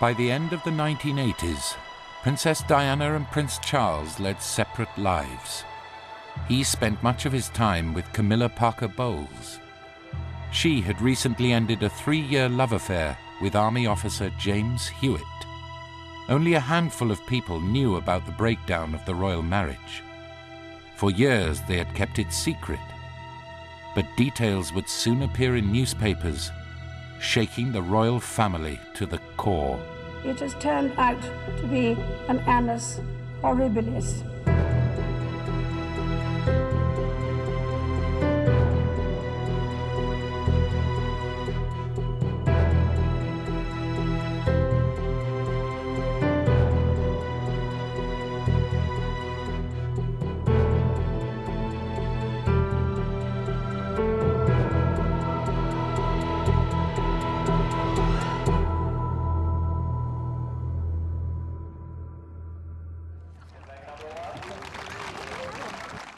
By the end of the 1980s, Princess Diana and Prince Charles led separate lives. He spent much of his time with Camilla Parker Bowles. She had recently ended a 3-year love affair with Army officer James Hewitt. Only a handful of people knew about the breakdown of the royal marriage. For years they had kept it secret, but details would soon appear in newspapers, shaking the royal family to the core. It has turned out to be an annus horribilis.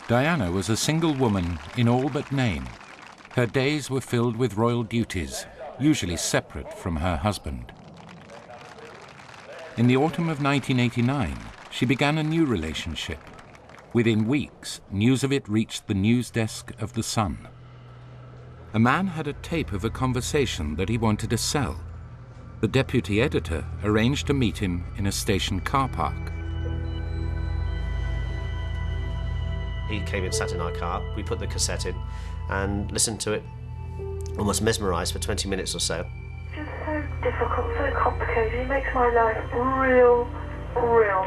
Diana was a single woman in all but name. Her days were filled with royal duties, usually separate from her husband. In the autumn of 1989, she began a new relationship. Within weeks, news of it reached the news desk of The Sun. A man had a tape of a conversation that he wanted to sell. The deputy editor arranged to meet him in a station car park. He came and sat in our car, we put the cassette in and listened to it, almost mesmerised for 20 minutes or so. Just so difficult, so complicated. He makes my life real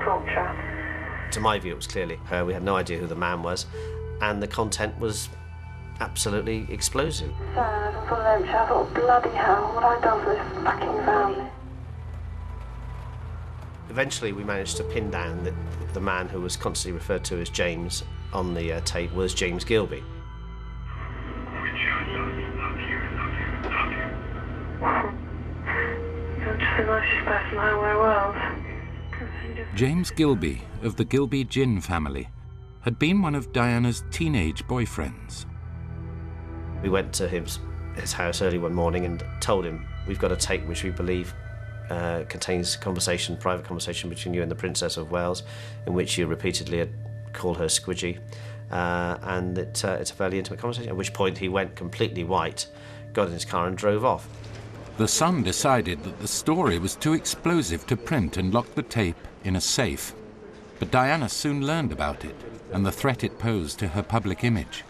torture. To my view, it was clearly her. We had no idea who the man was, and the content was absolutely explosive. Sad and full of empty. I thought, bloody hell, what have I done for this fucking family? Eventually, we managed to pin down that the man who was constantly referred to as James on the tape was James Gilby. You're just the nicest person in the whole world. James Gilby, of the Gilby gin family, had been one of Diana's teenage boyfriends. We went to his house early one morning and told him, we've got a tape which we believe contains private conversation between you and the Princess of Wales, in which you repeatedly had called her squidgy, and it's a fairly intimate conversation, at which point he went completely white, got in his car and drove off. The Sun decided that the story was too explosive to print and locked the tape in a safe. But Diana soon learned about it and the threat it posed to her public image.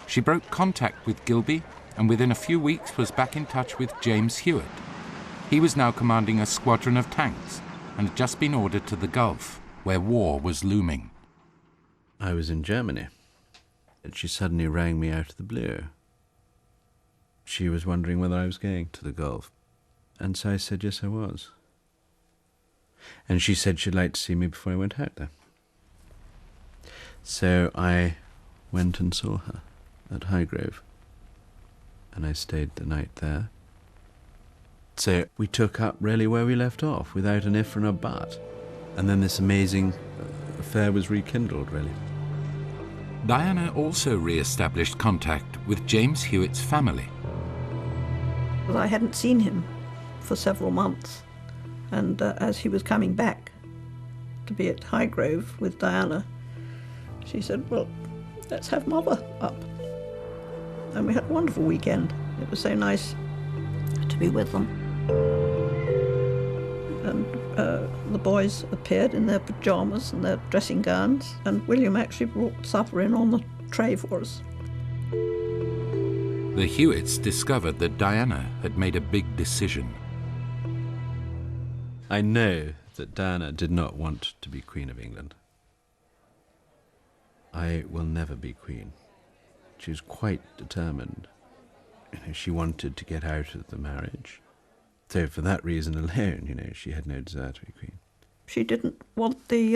She broke contact with Gilby and within a few weeks was back in touch with James Hewitt. He was now commanding a squadron of tanks and had just been ordered to the Gulf, where war was looming. I was in Germany, and she suddenly rang me out of the blue. She was wondering whether I was going to the Gulf, and so I said yes, I was. And she said she'd like to see me before I went out there. So I went and saw her at Highgrove, and I stayed the night there. So we took up really where we left off, without an if and a but. And then this amazing affair was rekindled, really. Diana also re-established contact with James Hewitt's family. I hadn't seen him for several months, and as he was coming back to be at Highgrove with Diana, she said, well, let's have Mother up. And we had a wonderful weekend. It was so nice to be with them. And the boys appeared in their pyjamas and their dressing gowns, and William actually brought supper in on the tray for us. The Hewitts discovered that Diana had made a big decision. I know that Diana did not want to be Queen of England. I will never be Queen. She was quite determined. She wanted to get out of the marriage. So for that reason alone, she had no desire to be Queen. She didn't want the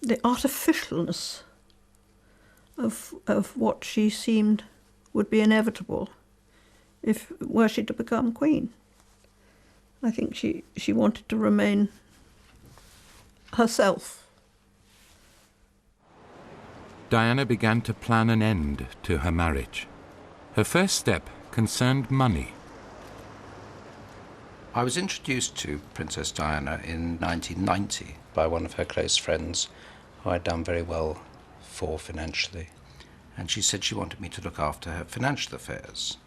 artificialness of what she seemed would be inevitable were she to become Queen. I think she wanted to remain herself. Diana began to plan an end to her marriage. Her first step concerned money. I was introduced to Princess Diana in 1990 by one of her close friends who I'd done very well for financially. And she said she wanted me to look after her financial affairs.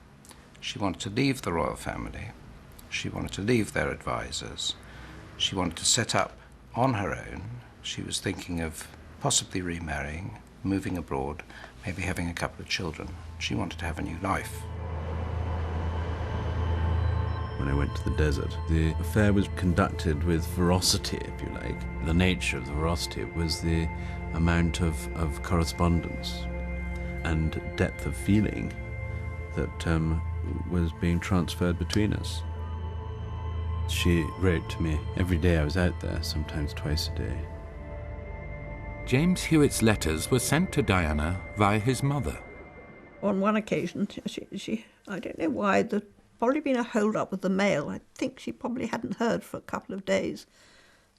She wanted to leave the royal family. She wanted to leave their advisors. She wanted to set up on her own. She was thinking of possibly remarrying, moving abroad, maybe having a couple of children. She wanted to have a new life. When I went to the desert, the affair was conducted with veracity, if you like. The nature of the veracity was the amount of correspondence and depth of feeling that was being transferred between us. She wrote to me every day I was out there, sometimes twice a day. James Hewitt's letters were sent to Diana via his mother. On one occasion, I don't know why, there'd probably been a hold-up with the mail. I think she probably hadn't heard for a couple of days.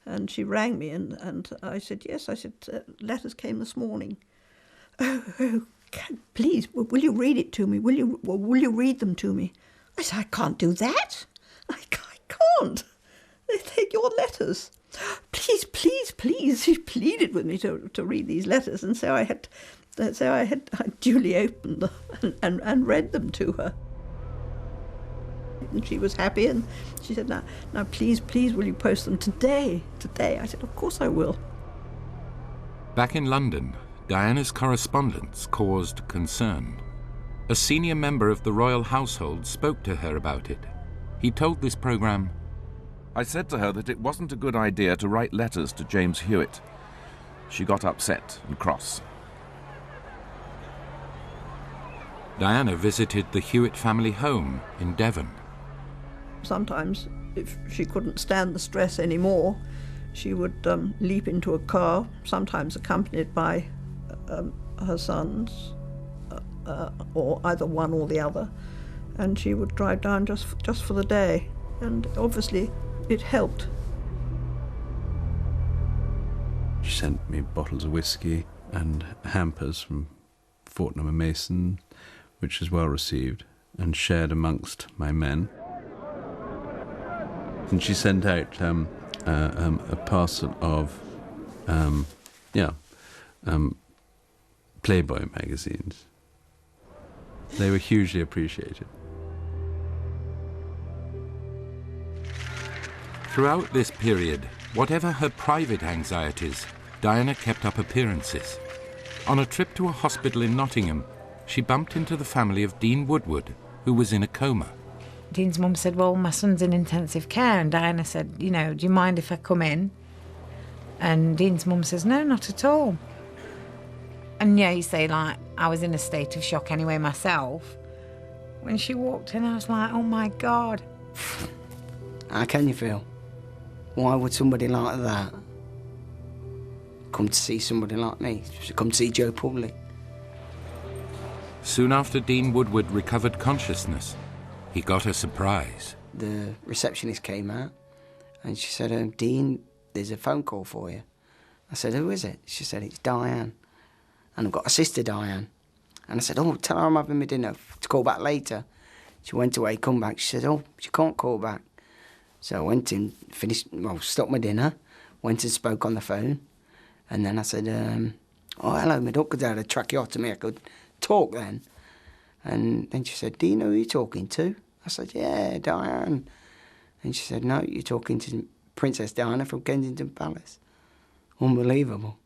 And she rang me and I said, yes, I said, letters came this morning. Oh, please, will you read it to me? Will you read them to me? I said, I can't do that. I can't. They're your letters. Please, please, please. She pleaded with me to read these letters, and so I duly opened them and read them to her. And she was happy, and she said, now, please, will you post them today? Today. I said, of course I will. Back in London, Diana's correspondence caused concern. A senior member of the royal household spoke to her about it. He told this programme, I said to her that it wasn't a good idea to write letters to James Hewitt. She got upset and cross. Diana visited the Hewitt family home in Devon. Sometimes, if she couldn't stand the stress anymore, she would leap into a car, sometimes accompanied by her sons, or either one or the other, and she would drive down just for the day. And obviously, it helped. She sent me bottles of whiskey and hampers from Fortnum and Mason, which was well received and shared amongst my men. And she sent out a parcel of Playboy magazines. They were hugely appreciated. Throughout this period, whatever her private anxieties, Diana kept up appearances. On a trip to a hospital in Nottingham, she bumped into the family of Dean Woodward, who was in a coma. Dean's mum said, well, my son's in intensive care. And Diana said, do you mind if I come in? And Dean's mum says, no, not at all. And you say, I was in a state of shock anyway myself. When she walked in, I was like, oh, my God. How can you feel? Why would somebody like that come to see somebody like me? Come to see Joe Public? Soon after Dean Woodward recovered consciousness, he got a surprise. The receptionist came out and she said, Dean, there's a phone call for you. I said, who is it? She said, it's Diane. And I've got a sister, Diane. And I said, oh, tell her I'm having my dinner to call back later. She went away, come back. She said, oh, she can't call back. So I went and stopped my dinner, went and spoke on the phone. And then I said, oh, hello, my duck, because I had a tracheotomy, I could talk then. And then she said, do you know who you're talking to? I said, yeah, Diane. And she said, no, you're talking to Princess Diana from Kensington Palace. Unbelievable.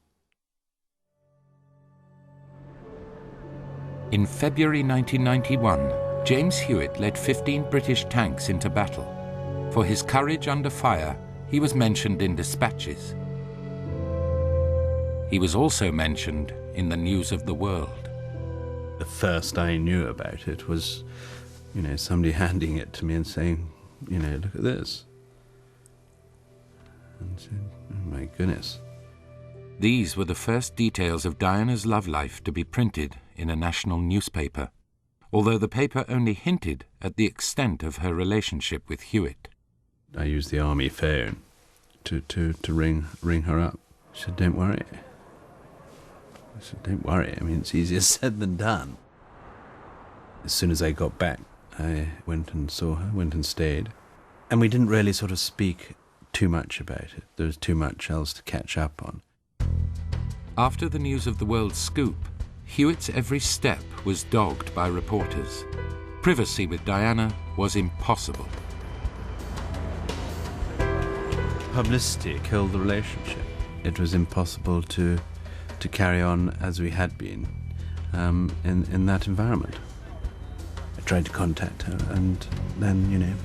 In February 1991, James Hewitt led 15 British tanks into battle. For his courage under fire, he was mentioned in dispatches. He was also mentioned in the news of the world. The first I knew about it was, somebody handing it to me and saying, look at this. And I said, oh my goodness. These were the first details of Diana's love life to be printed in a national newspaper, although the paper only hinted at the extent of her relationship with Hewitt. I used the army phone to ring her up. She said, don't worry. I said, don't worry. I mean, it's easier said than done. As soon as I got back, I went and saw her, went and stayed. And we didn't really sort of speak too much about it. There was too much else to catch up on. After the news of the world scoop, Hewitt's every step was dogged by reporters. Privacy with Diana was impossible. Publicity killed the relationship. It was impossible to carry on as we had been in that environment. I tried to contact her, and then,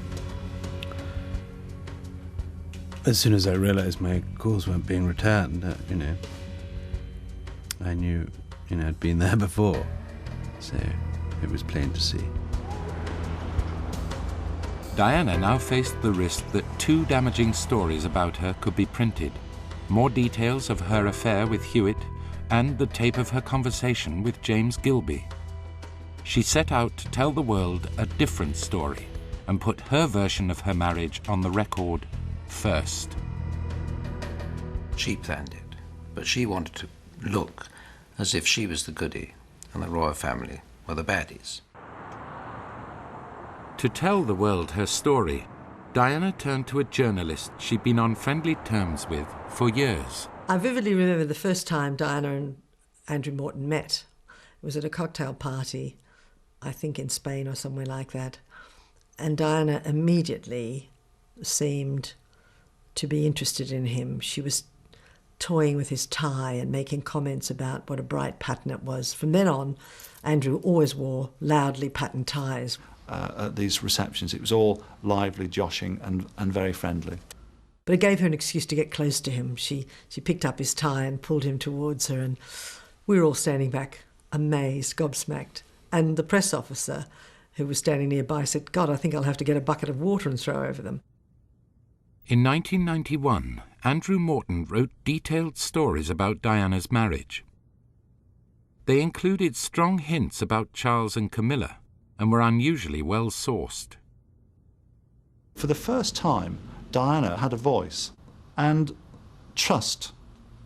as soon as I realised my calls weren't being returned, I knew, I'd been there before, so it was plain to see. Diana now faced the risk that 2 damaging stories about her could be printed. More details of her affair with Hewitt and the tape of her conversation with James Gilby. She set out to tell the world a different story and put her version of her marriage on the record first. She planned it, but she wanted to look as if she was the goody and the royal family were the baddies. To tell the world her story, Diana turned to a journalist she'd been on friendly terms with for years. I vividly remember the first time Diana and Andrew Morton met. It was at a cocktail party, I think in Spain or somewhere like that. And Diana immediately seemed to be interested in him. She was toying with his tie and making comments about what a bright pattern it was. From then on, Andrew always wore loudly patterned ties. At these receptions, it was all lively, joshing and very friendly. But it gave her an excuse to get close to him. She picked up his tie and pulled him towards her, and we were all standing back, amazed, gobsmacked. And the press officer, who was standing nearby, said, "God, I think I'll have to get a bucket of water and throw over them." In 1991, Andrew Morton wrote detailed stories about Diana's marriage. They included strong hints about Charles and Camilla and were unusually well sourced. For the first time, Diana had a voice, and trust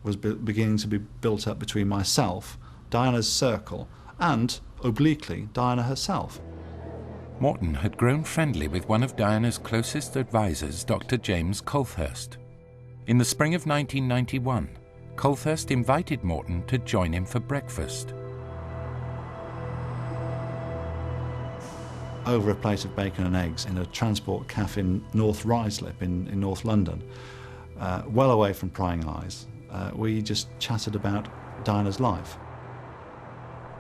was beginning to be built up between myself, Diana's circle, and, obliquely, Diana herself. Morton had grown friendly with one of Diana's closest advisors, Dr. James Colthurst. In the spring of 1991, Colthurst invited Morton to join him for breakfast. Over a plate of bacon and eggs in a transport cafe in North Ruislip in North London, well away from prying eyes, we just chatted about Diana's life.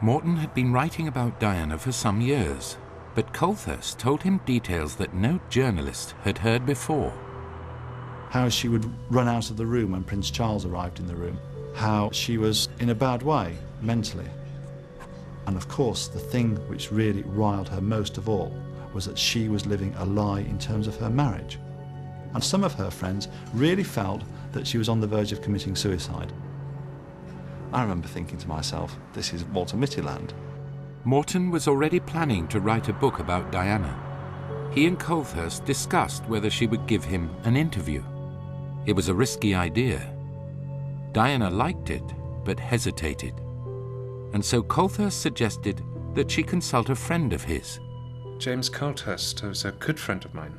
Morton had been writing about Diana for some years, but Colthurst told him details that no journalist had heard before. How she would run out of the room when Prince Charles arrived in the room. How she was in a bad way, mentally. And of course, the thing which really riled her most of all was that she was living a lie in terms of her marriage. And some of her friends really felt that she was on the verge of committing suicide. I remember thinking to myself, this is Walter Mitty land. Morton was already planning to write a book about Diana. He and Colthurst discussed whether she would give him an interview. It was a risky idea. Diana liked it, but hesitated. And so Colthurst suggested that she consult a friend of his. James Colthurst, who was a good friend of mine,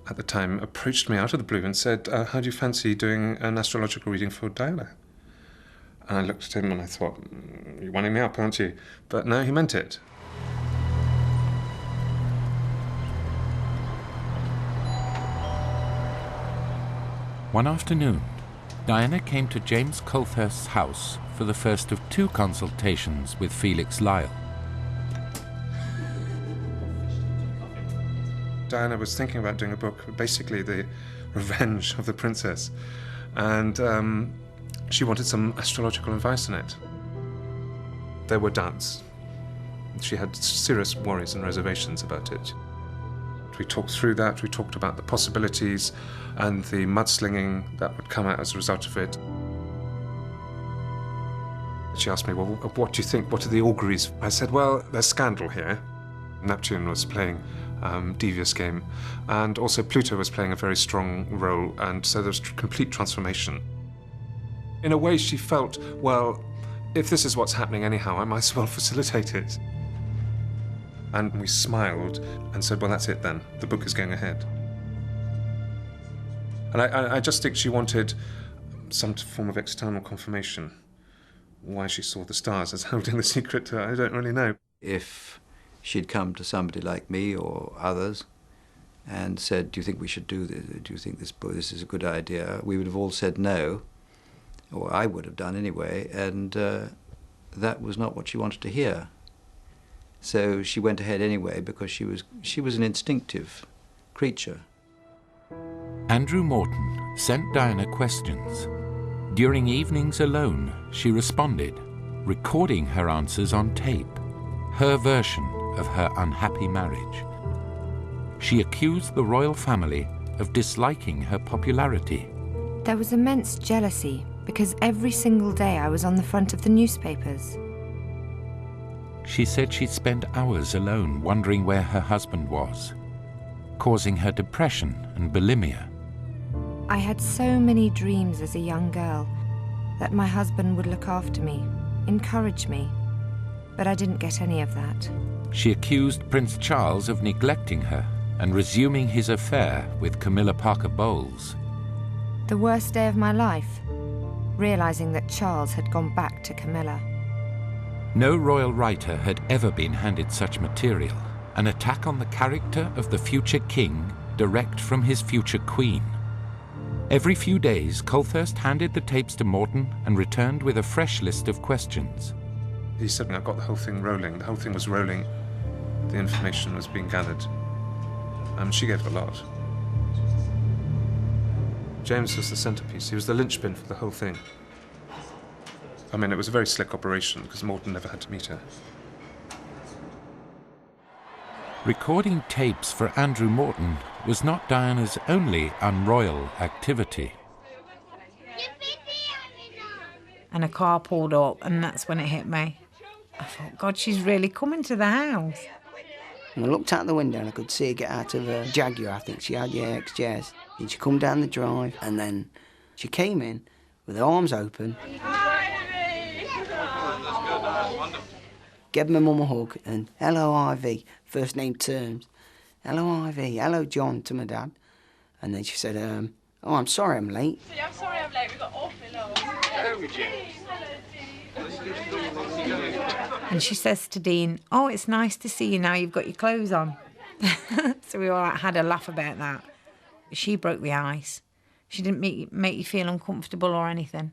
at the time approached me out of the blue and said, how do you fancy doing an astrological reading for Diana? And I looked at him and I thought, you're winding me up, aren't you? But no, he meant it. One afternoon, Diana came to James Colthurst's house for the first of 2 consultations with Felix Lyle. Diana was thinking about doing a book, basically the revenge of the princess, and she wanted some astrological advice on it. There were doubts. She had serious worries and reservations about it. We talked through that, we talked about the possibilities and the mudslinging that would come out as a result of it. She asked me, well, what do you think? What are the auguries? I said, well, there's scandal here. Neptune was playing devious game, and also Pluto was playing a very strong role, and so there was complete transformation. In a way, she felt, well, if this is what's happening anyhow, I might as well facilitate it. And we smiled and said, well, that's it then. The book is going ahead. And I just think she wanted some form of external confirmation. Why she saw the stars as holding the secret to her, I don't really know. If she'd come to somebody like me or others and said, do you think we should do this? Do you think this is a good idea? We would have all said no, or I would have done anyway, and that was not what she wanted to hear. So she went ahead anyway because she was an instinctive creature. Andrew Morton sent Diana questions. During evenings alone, she responded, recording her answers on tape, her version of her unhappy marriage. She accused the royal family of disliking her popularity. There was immense jealousy because every single day I was on the front of the newspapers. She said she'd spent hours alone wondering where her husband was, causing her depression and bulimia. I had so many dreams as a young girl that my husband would look after me, encourage me, but I didn't get any of that. She accused Prince Charles of neglecting her and resuming his affair with Camilla Parker Bowles. The worst day of my life, realizing that Charles had gone back to Camilla. No royal writer had ever been handed such material, an attack on the character of the future king direct from his future queen. Every few days, Colthurst handed the tapes to Morton and returned with a fresh list of questions. He said, I got the whole thing rolling. The whole thing was rolling. The information was being gathered. She gave a lot. James was the centrepiece. He was the linchpin for the whole thing. I mean, it was a very slick operation because Morton never had to meet her. Recording tapes for Andrew Morton was not Diana's only unroyal activity. And a car pulled up, and that's when it hit me. I thought, God, she's really coming to the house. And I looked out the window and I could see her get out of a Jaguar, I think she had, yeah, XJS. And she come down the drive, and then she came in with her arms open. Gave my mum a hug and hello Ivy, first name terms. Hello Ivy, hello John to my dad. And then she said, oh, I'm sorry I'm late. I'm sorry I'm late, we've got awfully long. And she says to Dean, oh, it's nice to see you now you've got your clothes on. So we all had a laugh about that. She broke the ice. She didn't make you feel uncomfortable or anything.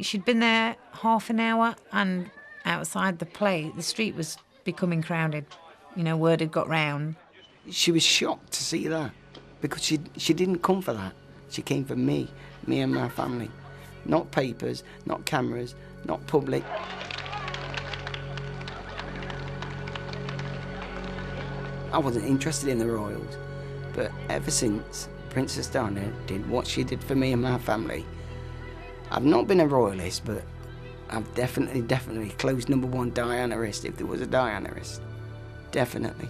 She'd been there half an hour, and outside the street was becoming crowded. You know, word had got round. She was shocked to see that, because she didn't come for that. She came for me and my family. Not papers, not cameras, not public. I wasn't interested in the royals, but ever since Princess Diana did what she did for me and my family, I've not been a royalist, but I've definitely closed #1 Dianaist if there was a Dianaist. Definitely.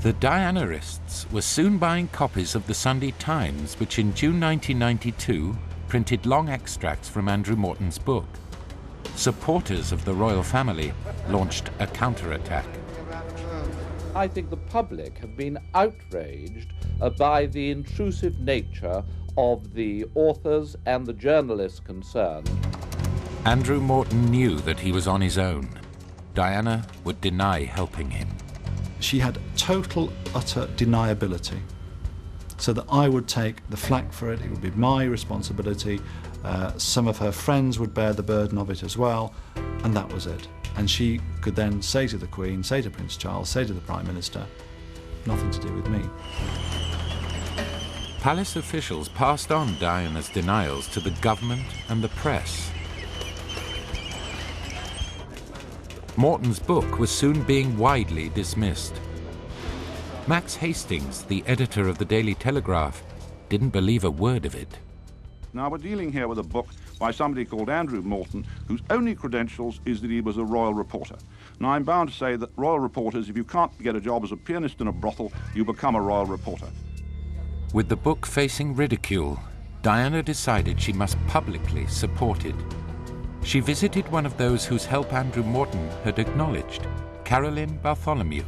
The Dianarists were soon buying copies of the Sunday Times, which in June 1992 printed long extracts from Andrew Morton's book. Supporters of the royal family launched a counterattack. I think the public have been outraged by the intrusive nature of the authors and the journalists concerned. Andrew Morton knew that he was on his own. Diana would deny helping him. She had total, utter deniability, so that I would take the flak for it. It would be my responsibility. Some of her friends would bear the burden of it as well, and that was it. And she could then say to the Queen, say to Prince Charles, say to the Prime Minister, nothing to do with me. Palace officials passed on Diana's denials to the government and the press. Morton's book was soon being widely dismissed. Max Hastings, the editor of the Daily Telegraph, didn't believe a word of it. Now, we're dealing here with a book by somebody called Andrew Morton, whose only credentials is that he was a royal reporter. Now, I'm bound to say that royal reporters, if you can't get a job as a pianist in a brothel, you become a royal reporter. With the book facing ridicule, Diana decided she must publicly support it. She visited one of those whose help Andrew Morton had acknowledged, Caroline Bartholomew,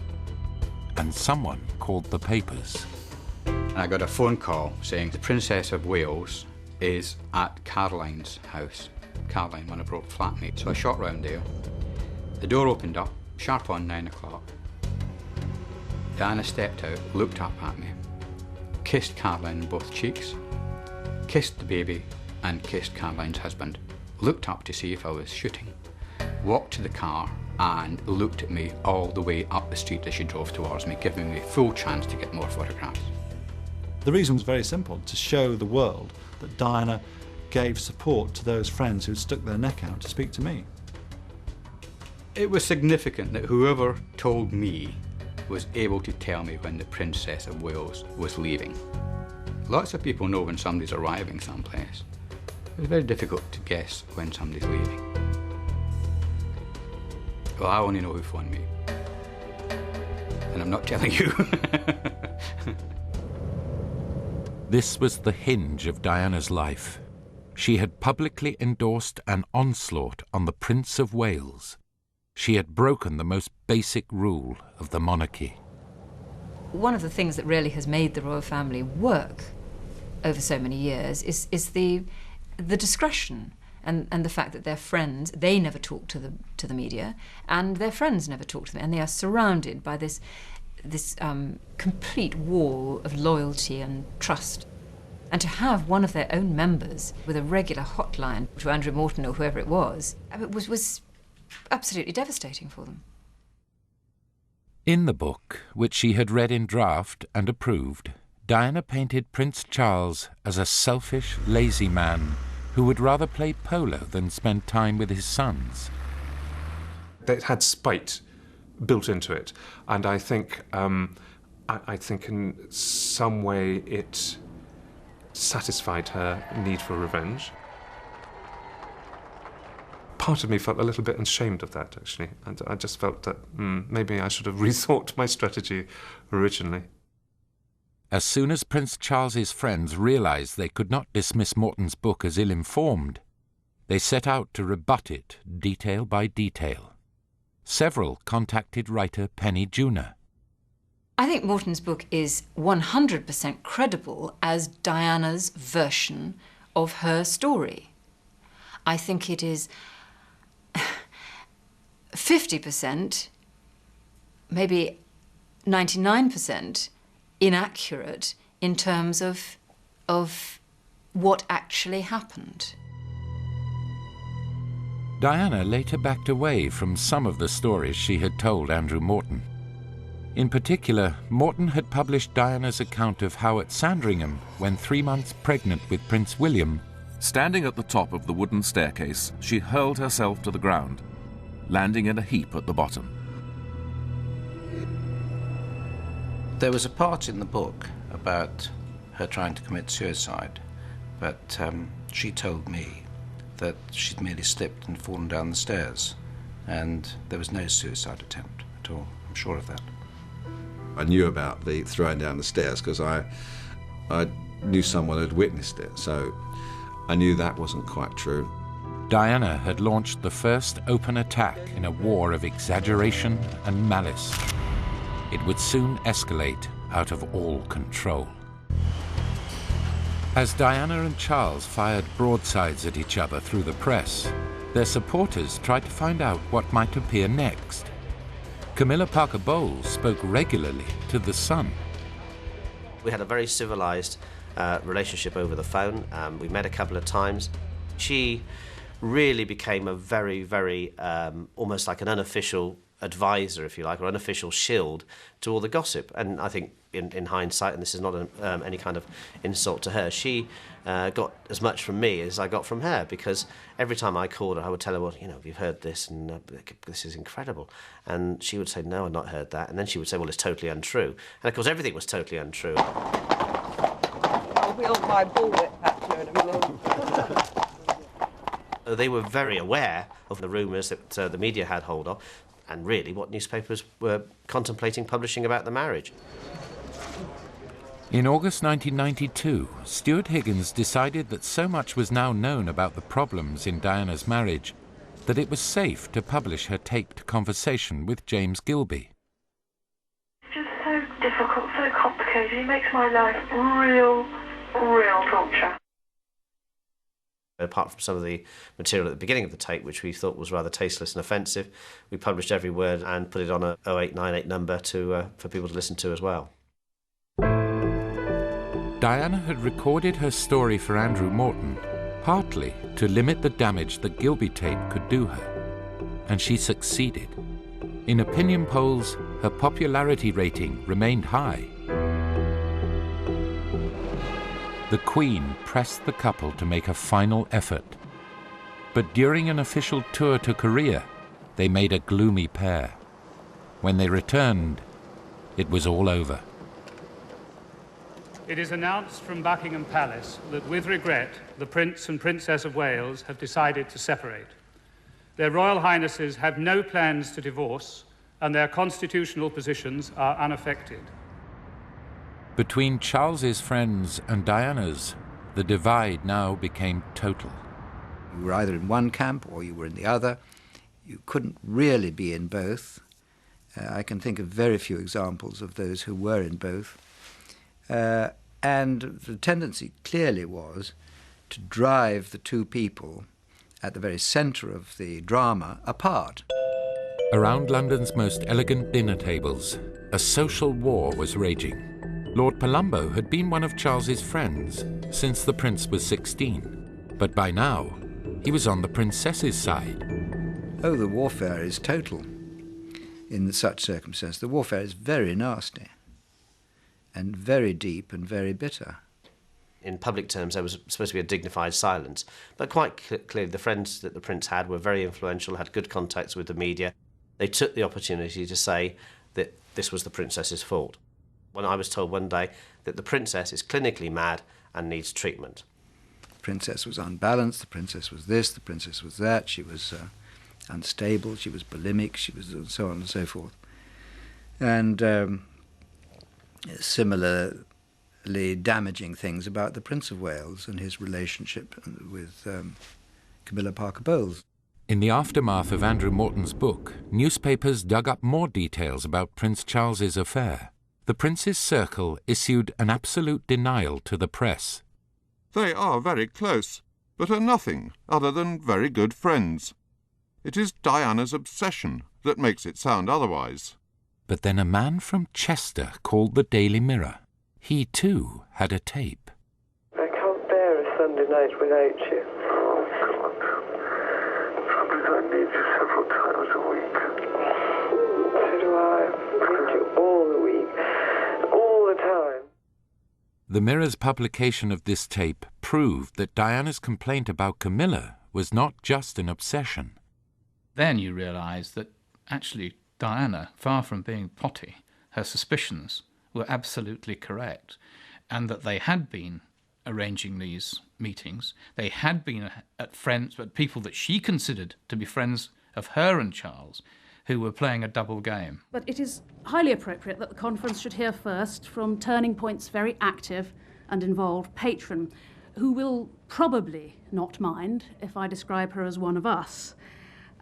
and someone called the papers. And I got a phone call saying the Princess of Wales is at Caroline's house. Caroline, one of Brook's flatmates. So I shot round there. The door opened up, sharp on 9 o'clock. Diana stepped out, looked up at me, kissed Caroline on both cheeks, kissed the baby and kissed Caroline's husband, looked up to see if I was shooting, walked to the car and looked at me all the way up the street as she drove towards me, giving me full chance to get more photographs. The reason was very simple, to show the world that Diana gave support to those friends who stuck their neck out to speak to me. It was significant that whoever told me was able to tell me when the Princess of Wales was leaving. Lots of people know when somebody's arriving someplace. It was very difficult to guess when somebody's leaving. Well, I only know who phoned me. And I'm not telling you. This was the hinge of Diana's life. She had publicly endorsed an onslaught on the Prince of Wales. She had broken the most basic rule of the monarchy. One of the things that really has made the royal family work over so many years is the discretion and the fact that their friends, they never talk to the media, and their friends never talk to them, and they are surrounded by this complete wall of loyalty and trust. And to have one of their own members with a regular hotline to Andrew Morton or whoever it was absolutely devastating for them. In the book, which she had read in draft and approved, Diana painted Prince Charles as a selfish, lazy man who would rather play polo than spend time with his sons. It had spite built into it, and I think in some way it satisfied her need for revenge. Part of me felt a little bit ashamed of that, actually, and I just felt that maybe I should have rethought my strategy originally. As soon as Prince Charles's friends realised they could not dismiss Morton's book as ill-informed, they set out to rebut it detail by detail. Several contacted writer Penny Junor. I think Morton's book is 100% credible as Diana's version of her story. I think it is 50%, maybe 99% inaccurate in terms of what actually happened. Diana later backed away from some of the stories she had told Andrew Morton. In particular, Morton had published Diana's account of how at Sandringham, when 3 months pregnant with Prince William, standing at the top of the wooden staircase, she hurled herself to the ground, landing in a heap at the bottom. There was a part in the book about her trying to commit suicide, but she told me that she'd merely slipped and fallen down the stairs, and there was no suicide attempt at all. I'm sure of that. I knew about the throwing down the stairs because I knew someone had witnessed it, so I knew that wasn't quite true. Diana had launched the first open attack in a war of exaggeration and malice. It would soon escalate out of all control. As Diana and Charles fired broadsides at each other through the press, their supporters tried to find out what might appear next. Camilla Parker Bowles spoke regularly to The Sun. We had a very civilised relationship over the phone. We met a couple of times. She really became a very, very, almost like an unofficial advisor, if you like, or unofficial shield to all the gossip. And I think in hindsight, and this is not any kind of insult to her, she got as much from me as I got from her, because every time I called her, I would tell her, well, you know, you've heard this, and this is incredible. And she would say, no, I've not heard that. And then she would say, well, it's totally untrue. And of course, everything was totally untrue. I'll wield my bullwhip at you in a minute. They were very aware of the rumours that the media had hold of, and really what newspapers were contemplating publishing about the marriage. In August 1992, Stuart Higgins decided that so much was now known about the problems in Diana's marriage that it was safe to publish her taped conversation with James Gilby. It's just so difficult, so complicated. He makes my life real torture. Apart from some of the material at the beginning of the tape, which we thought was rather tasteless and offensive, we published every word and put it on a 0898 number for people to listen to as well. Diana had recorded her story for Andrew Morton, partly to limit the damage the Gilby tape could do her. And she succeeded. In opinion polls, her popularity rating remained high. The Queen pressed the couple to make a final effort. But during an official tour to Korea, they made a gloomy pair. When they returned, it was all over. It is announced from Buckingham Palace that, with regret, the Prince and Princess of Wales have decided to separate. Their Royal Highnesses have no plans to divorce, and their constitutional positions are unaffected. Between Charles's friends and Diana's, the divide now became total. You were either in one camp or you were in the other. You couldn't really be in both. I can think of very few examples of those who were in both. And the tendency clearly was to drive the two people at the very centre of the drama apart. Around London's most elegant dinner tables, a social war was raging. Lord Palumbo had been one of Charles's friends since the Prince was 16, but by now he was on the Princess's side. Oh, the warfare is total in such circumstances. The warfare is very nasty and very deep and very bitter. In public terms, there was supposed to be a dignified silence, but quite clearly the friends that the Prince had were very influential, had good contacts with the media. They took the opportunity to say that this was the Princess's fault. When I was told one day that the Princess is clinically mad and needs treatment. The Princess was unbalanced, the Princess was this, the Princess was that, she was unstable, she was bulimic, she was so on and so forth. And similarly damaging things about the Prince of Wales and his relationship with Camilla Parker Bowles. In the aftermath of Andrew Morton's book, newspapers dug up more details about Prince Charles's affair. The Prince's circle issued an absolute denial to the press. They are very close, but are nothing other than very good friends. It is Diana's obsession that makes it sound otherwise. But then a man from Chester called the Daily Mirror. He too had a tape. I can't bear a Sunday night without you. Oh, God. Trouble is, I need you several times a week. So do I. I need you all the week, all the time. The Mirror's publication of this tape proved that Diana's complaint about Camilla was not just an obsession. Then you realise that actually Diana, far from being potty, her suspicions were absolutely correct, and that they had been arranging these meetings. They had been at friends, but people that she considered to be friends of her and Charles, who were playing a double game. But it is highly appropriate that the conference should hear first from Turning Point's very active and involved patron, who will probably not mind if I describe her as one of us.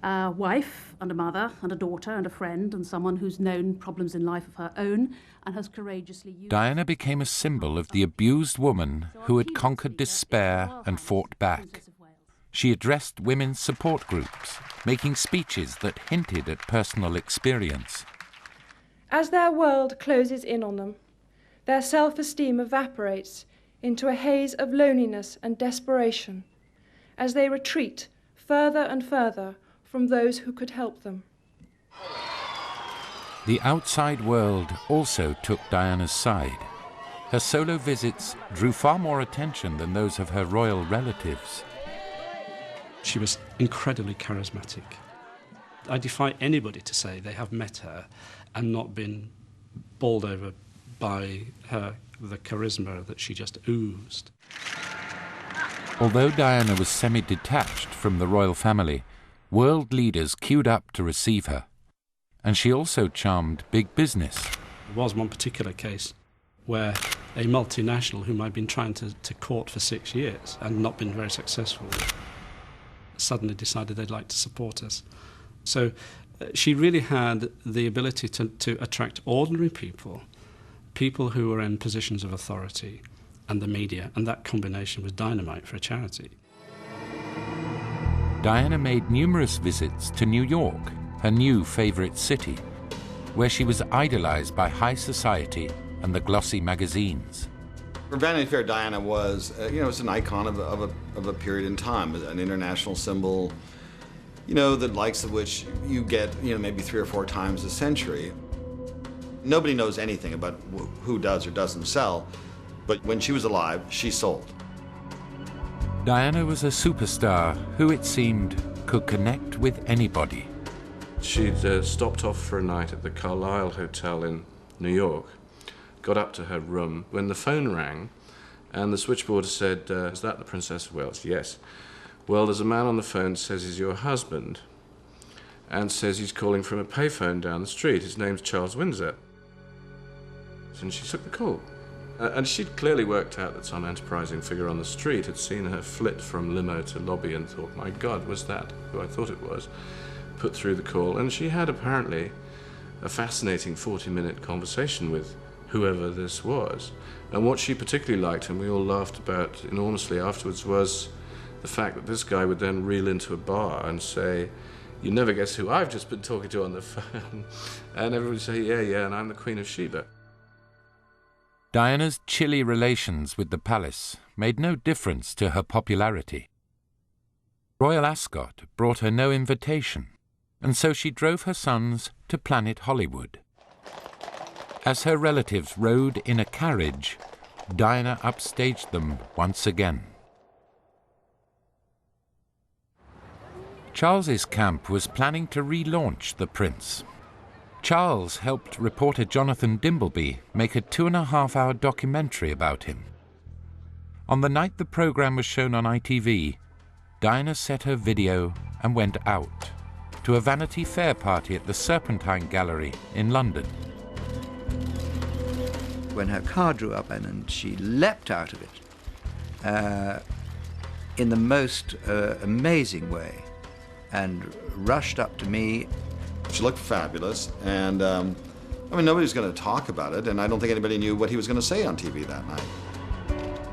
A wife and a mother and a daughter and a friend and someone who's known problems in life of her own and has courageously used... Diana became a symbol of the abused woman who had conquered despair and fought back. She addressed women's support groups, making speeches that hinted at personal experience. As their world closes in on them, their self-esteem evaporates into a haze of loneliness and desperation as they retreat further and further from those who could help them. The outside world also took Diana's side. Her solo visits drew far more attention than those of her royal relatives. She was incredibly charismatic. I defy anybody to say they have met her and not been bowled over by her, the charisma that she just oozed. Although Diana was semi-detached from the royal family, world leaders queued up to receive her. And she also charmed big business. There was one particular case where a multinational whom I'd been trying to court for 6 years and not been very successful suddenly decided they'd like to support us. So she really had the ability to attract ordinary people people who were in positions of authority and the media, and that combination was dynamite for a charity. Diana made numerous visits to New York, her new favourite city, where she was idolised by high society and the glossy magazines. For Vanity Fair, Diana was, was an icon of a period in time, an international symbol, the likes of which you get, maybe 3 or 4 times a century. Nobody knows anything about who does or doesn't sell, but when she was alive, she sold. Diana was a superstar who, it seemed, could connect with anybody. She'd stopped off for a night at the Carlisle Hotel in New York, got up to her room when the phone rang, and the switchboard said, "Is that the Princess of Wales?" "Yes." "Well, there's a man on the phone says he's your husband, and says he's calling from a payphone down the street. His name's Charles Windsor." And she took the call. And she'd clearly worked out that some enterprising figure on the street had seen her flit from limo to lobby and thought, "My God, was that who I thought it was?" Put through the call, and she had apparently a fascinating 40-minute conversation with whoever this was. And what she particularly liked, and we all laughed about enormously afterwards, was the fact that this guy would then reel into a bar and say, "You never guess who I've just been talking to on the phone." And everybody would say, yeah, and I'm the Queen of Sheba. Diana's chilly relations with the palace made no difference to her popularity. Royal Ascot brought her no invitation, and so she drove her sons to Planet Hollywood. As her relatives rode in a carriage, Diana upstaged them once again. Charles's camp was planning to relaunch the Prince. Charles helped reporter Jonathan Dimbleby make a 2.5-hour documentary about him. On the night the programme was shown on ITV, Diana set her video and went out to a Vanity Fair party at the Serpentine Gallery in London. When her car drew up and she leapt out of it in the most amazing way and rushed up to me. She looked fabulous, and nobody was going to talk about it, and I don't think anybody knew what he was going to say on TV that night.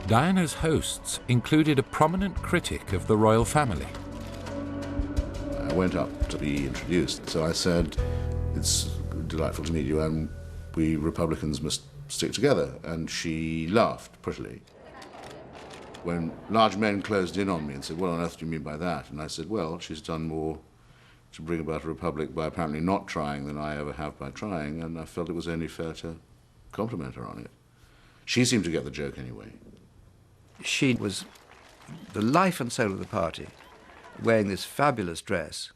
Diana's hosts included a prominent critic of the royal family. I went up to be introduced, so I said, "It's delightful to meet you, and we Republicans must stick together," and she laughed prettily. When large men closed in on me and said, "What on earth do you mean by that?" And I said, "Well, she's done more to bring about a republic by apparently not trying than I ever have by trying, and I felt it was only fair to compliment her on it." She seemed to get the joke anyway. She was the life and soul of the party, wearing this fabulous dress,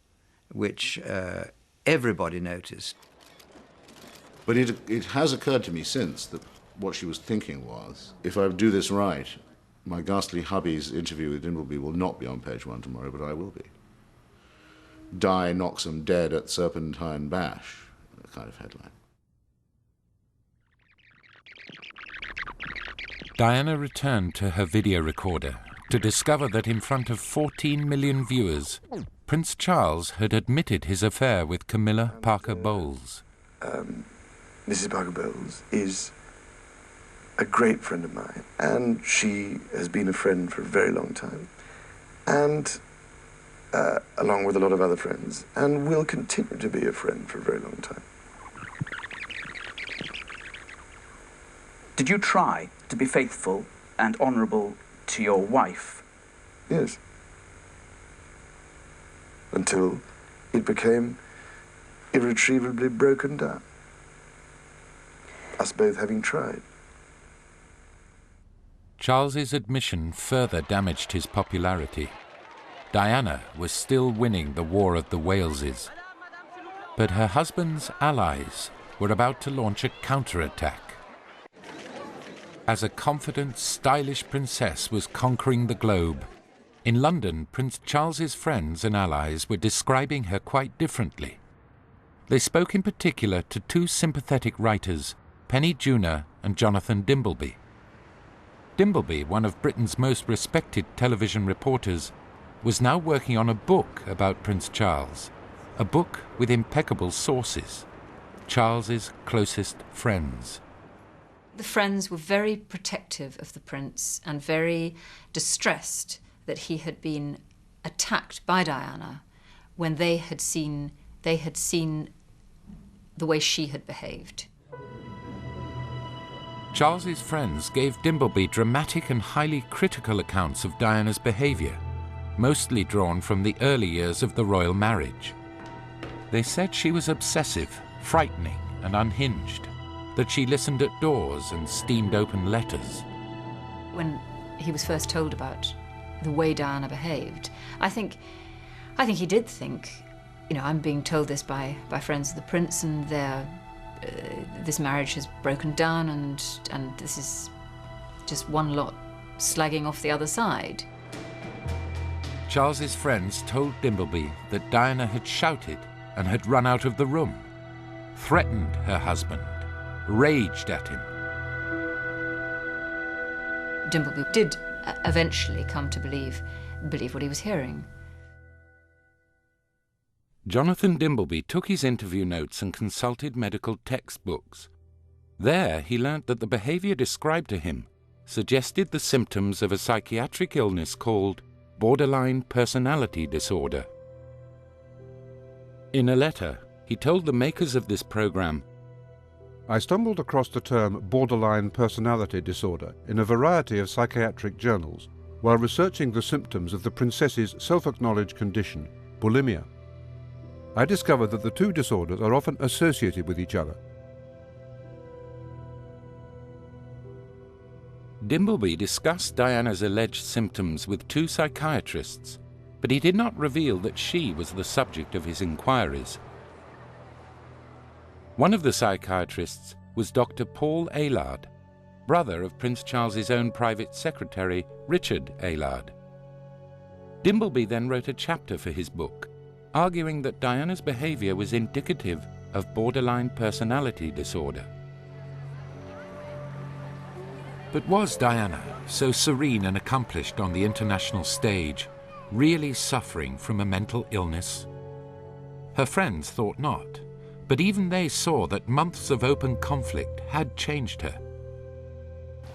which everybody noticed. But it has occurred to me since that what she was thinking was, if I do this right, my ghastly hubby's interview with Dimbleby will not be on page 1 tomorrow, but I will be. "Di knocks 'em dead at Serpentine Bash," a kind of headline. Diana returned to her video recorder to discover that in front of 14 million viewers, Prince Charles had admitted his affair with Camilla Parker Bowles. Mrs. Parker Bowles is a great friend of mine, and she has been a friend for a very long time, and along with a lot of other friends, and will continue to be a friend for a very long time. Did you try to be faithful and honourable to your wife? Yes. Until it became irretrievably broken down. Us both having tried. Charles's admission further damaged his popularity. Diana was still winning the War of the Waleses. But her husband's allies were about to launch a counterattack. As a confident, stylish princess was conquering the globe, in London, Prince Charles's friends and allies were describing her quite differently. They spoke in particular to 2 sympathetic writers, Penny Junor and Jonathan Dimbleby. Dimbleby, one of Britain's most respected television reporters, was now working on a book about Prince Charles, a book with impeccable sources, Charles's closest friends. The friends were very protective of the prince and very distressed that he had been attacked by Diana when they had seen the way she had behaved. Charles's friends gave Dimbleby dramatic and highly critical accounts of Diana's behaviour, mostly drawn from the early years of the royal marriage. They said she was obsessive, frightening and unhinged, that she listened at doors and steamed open letters. When he was first told about the way Diana behaved, I think he did think, you know, I'm being told this by friends of the prince, and this marriage has broken down, and this is just one lot slagging off the other side. Charles's friends told Dimbleby that Diana had shouted and had run out of the room, threatened her husband, raged at him. Dimbleby did eventually come to believe what he was hearing. Jonathan Dimbleby took his interview notes and consulted medical textbooks. There he learnt that the behaviour described to him suggested the symptoms of a psychiatric illness called borderline personality disorder. In a letter, he told the makers of this program, I stumbled across the term borderline personality disorder in a variety of psychiatric journals while researching the symptoms of the princess's self-acknowledged condition, bulimia. I discovered that the two disorders are often associated with each other. Dimbleby discussed Diana's alleged symptoms with two psychiatrists, but he did not reveal that she was the subject of his inquiries. One of the psychiatrists was Dr. Paul Aylard, brother of Prince Charles's own private secretary, Richard Aylard. Dimbleby then wrote a chapter for his book, arguing that Diana's behaviour was indicative of borderline personality disorder. But was Diana, so serene and accomplished on the international stage, really suffering from a mental illness? Her friends thought not, but even they saw that months of open conflict had changed her.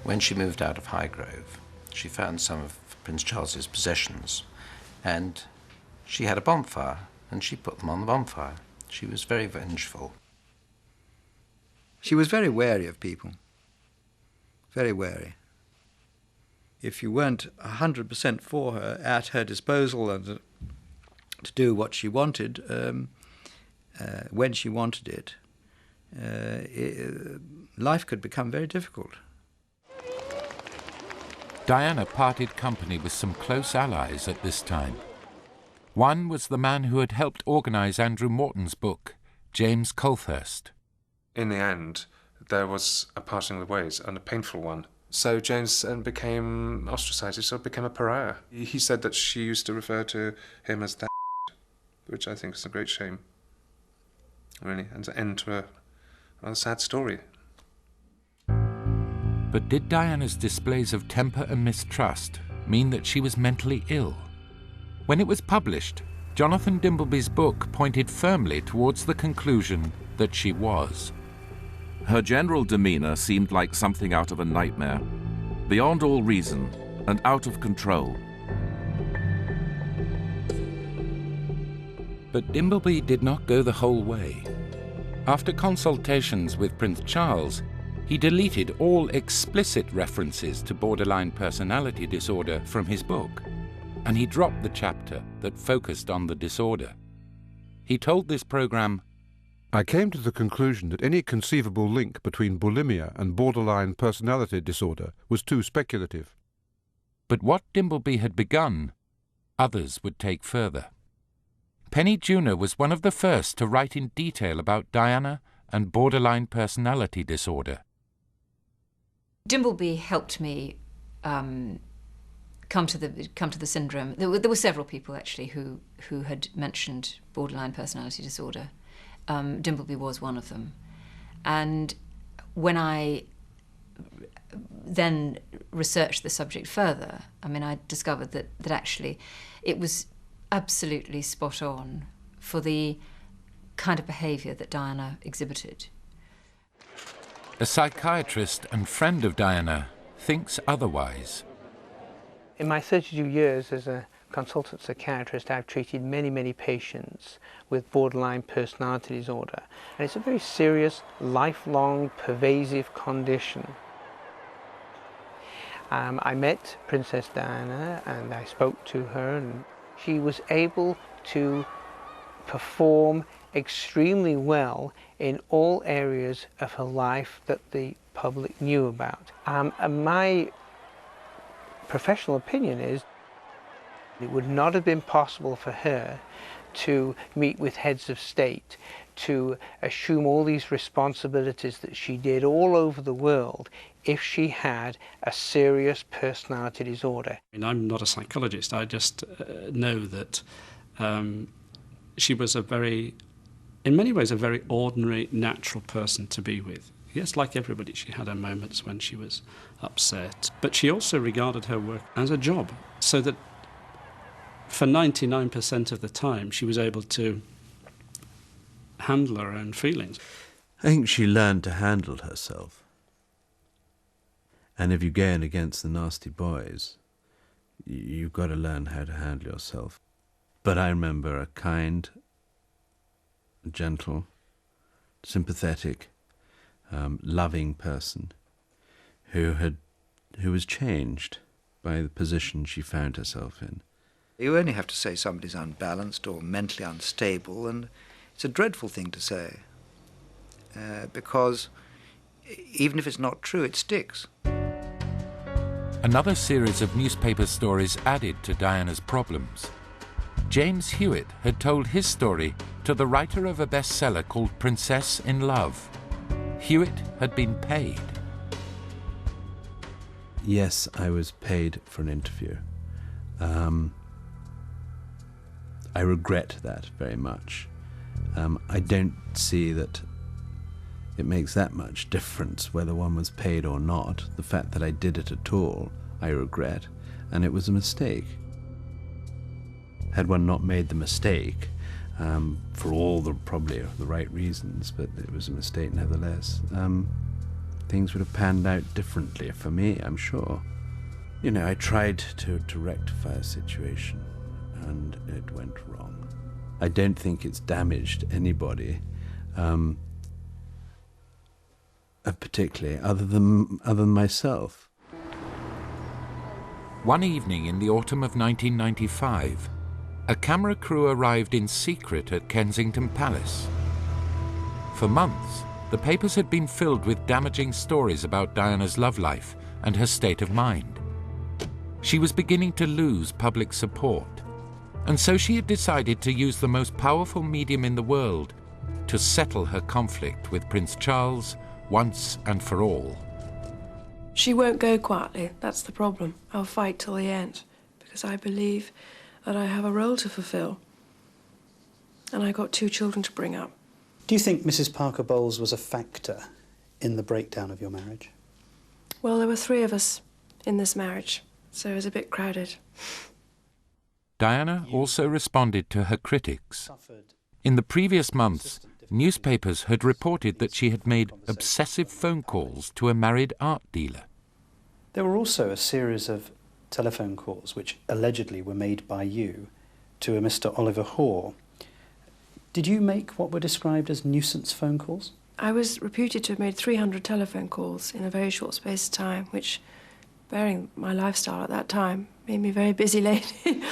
When she moved out of Highgrove, she found some of Prince Charles's possessions, and she had a bonfire, and she put them on the bonfire. She was very vengeful. She was very wary of people. Very wary. If you weren't 100% for her, at her disposal, and to do what she wanted, when she wanted it, life could become very difficult. Diana parted company with some close allies at this time. One was the man who had helped organise Andrew Morton's book, James Colthurst. In the end, there was a parting of the ways, and a painful one. So James became ostracised, he sort of became a pariah. He said that she used to refer to him as that, which I think is a great shame, really, and to end to a rather sad story. But did Diana's displays of temper and mistrust mean that she was mentally ill? When it was published, Jonathan Dimbleby's book pointed firmly towards the conclusion that she was. Her general demeanour seemed like something out of a nightmare, beyond all reason and out of control. But Dimbleby did not go the whole way. After consultations with Prince Charles, he deleted all explicit references to borderline personality disorder from his book, and he dropped the chapter that focused on the disorder. He told this program, I came to the conclusion that any conceivable link between bulimia and borderline personality disorder was too speculative. But what Dimbleby had begun, others would take further. Penny Junor was one of the first to write in detail about Diana and borderline personality disorder. Dimbleby helped me come to the syndrome. There were several people actually who had mentioned borderline personality disorder. Dimbleby was one of them. And when I then researched the subject further, I mean, I discovered that actually it was absolutely spot on for the kind of behaviour that Diana exhibited. A psychiatrist and friend of Diana thinks otherwise. In my 32 years as a consultant psychiatrist, I've treated many, many patients with borderline personality disorder. And it's a very serious, lifelong, pervasive condition. I met Princess Diana and I spoke to her, and she was able to perform extremely well in all areas of her life that the public knew about. And my professional opinion is it would not have been possible for her to meet with heads of state, to assume all these responsibilities that she did all over the world if she had a serious personality disorder. I'm not a psychologist, I just know that she was in many ways, a very ordinary, natural person to be with. Yes, like everybody, she had her moments when she was upset, but she also regarded her work as a job, so that for 99% of the time she was able to handle her own feelings. I think she learned to handle herself. And if you're going against the nasty boys, you've got to learn how to handle yourself. But I remember a kind, gentle, sympathetic, loving person who was changed by the position she found herself in. You only have to say somebody's unbalanced or mentally unstable, and it's a dreadful thing to say, because even if it's not true, it sticks. Another series of newspaper stories added to Diana's problems. James Hewitt had told his story to the writer of a bestseller called Princess in Love. Hewitt had been paid. Yes, I was paid for an interview. I regret that very much. I don't see that it makes that much difference whether one was paid or not. The fact that I did it at all, I regret, and it was a mistake. Had one not made the mistake, for all probably the right reasons, but it was a mistake nevertheless, things would have panned out differently for me, I'm sure. You know, I tried to rectify a situation, and it went wrong. I don't think it's damaged anybody, particularly other than myself. One evening in the autumn of 1995, a camera crew arrived in secret at Kensington Palace. For months, the papers had been filled with damaging stories about Diana's love life and her state of mind. She was beginning to lose public support, and so she had decided to use the most powerful medium in the world to settle her conflict with Prince Charles once and for all. She won't go quietly, that's the problem. I'll fight till the end, because I believe that I have a role to fulfill. And I got 2 children to bring up. Do you think Mrs. Parker Bowles was a factor in the breakdown of your marriage? Well, there were 3 of us in this marriage, so it was a bit crowded. Diana also responded to her critics. In the previous months, newspapers had reported that she had made obsessive phone calls to a married art dealer. There were also a series of telephone calls which allegedly were made by you to a Mr. Oliver Hoare. Did you make what were described as nuisance phone calls? I was reputed to have made 300 telephone calls in a very short space of time, which, bearing my lifestyle at that time, made me a very busy lady.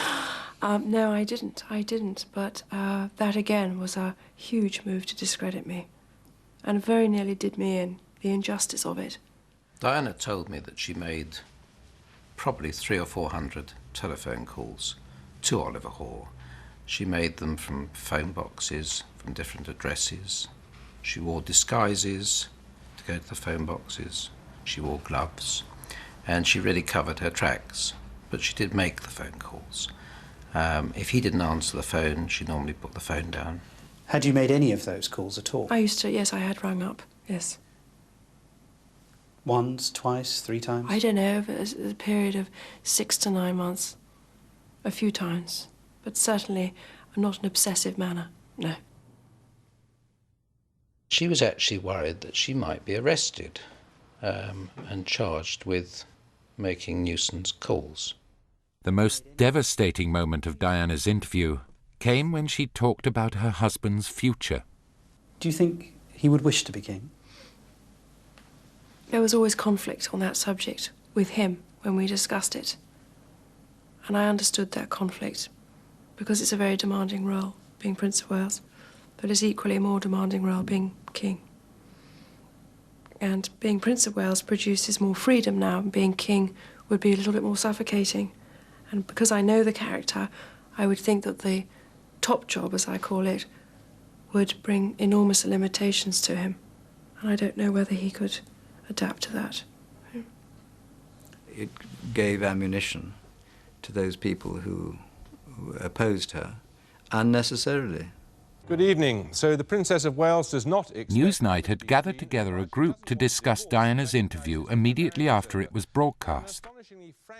No, I didn't, but that again was a huge move to discredit me, and very nearly did me in, the injustice of it. Diana told me that she made probably 300 or 400 telephone calls to Oliver Hoare. She made them from phone boxes, from different addresses. She wore disguises to go to the phone boxes. She wore gloves, and she really covered her tracks, but she did make the phone calls. If he didn't answer the phone, she normally put the phone down. Had you made any of those calls at all? I used to, yes, I had rung up, yes. Once, twice, 3 times? I don't know, but it was a period of 6 to 9 months. A few times, but certainly not an obsessive manner, no. She was actually worried that she might be arrested and charged with making nuisance calls. The most devastating moment of Diana's interview came when she talked about her husband's future. Do you think he would wish to be king? There was always conflict on that subject with him when we discussed it. And I understood that conflict because it's a very demanding role, being Prince of Wales, but it's equally a more demanding role being king. And being Prince of Wales produces more freedom now, and being king would be a little bit more suffocating. And because I know the character, I would think that the top job, as I call it, would bring enormous limitations to him. And I don't know whether he could adapt to that. It gave ammunition to those people who opposed her unnecessarily. Good evening. So the Princess of Wales does not expect... Newsnight had gathered together a group to discuss Diana's interview immediately after it was broadcast.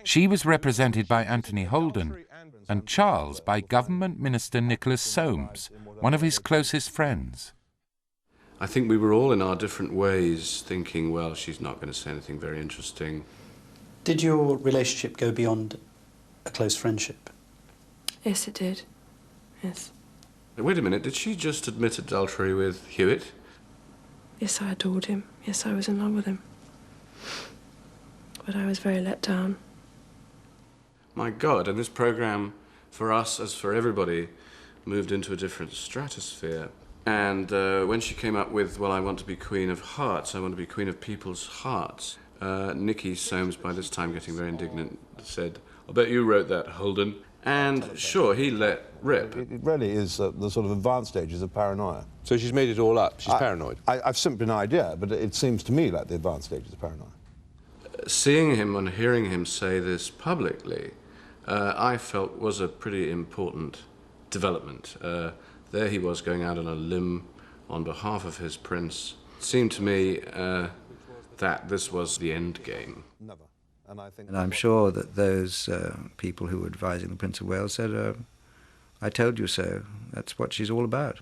She was represented by Anthony Holden and Charles by Government Minister Nicholas Soames, one of his closest friends. I think we were all in our different ways thinking, well, she's not going to say anything very interesting. Did your relationship go beyond a close friendship? Yes, it did. Yes. Wait a minute, did she just admit adultery with Hewitt? Yes, I adored him. Yes, I was in love with him. But I was very let down. My God, and this programme, for us as for everybody, moved into a different stratosphere. And when she came up with, well, I want to be Queen of Hearts, I want to be Queen of People's Hearts, Nicky Soames, by this time getting very indignant, said, I bet you wrote that, Holden. And sure, he let rip. It really is the sort of advanced stages of paranoia. So she's made it all up. She's paranoid. I've simply no idea, but it seems to me like the advanced stages of paranoia. Seeing him and hearing him say this publicly, I felt was a pretty important development. There he was going out on a limb on behalf of his prince. It seemed to me that this was the end game. Never. And I'm sure that those people who were advising the Prince of Wales said, I told you so. That's what she's all about.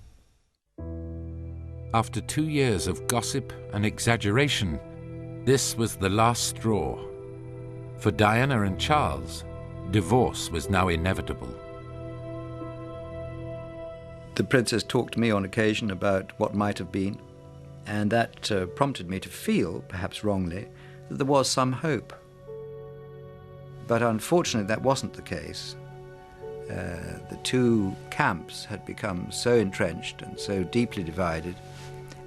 After 2 years of gossip and exaggeration, this was the last straw. For Diana and Charles, divorce was now inevitable. The Princess talked to me on occasion about what might have been, and that prompted me to feel, perhaps wrongly, that there was some hope. But unfortunately, that wasn't the case. The two camps had become so entrenched and so deeply divided,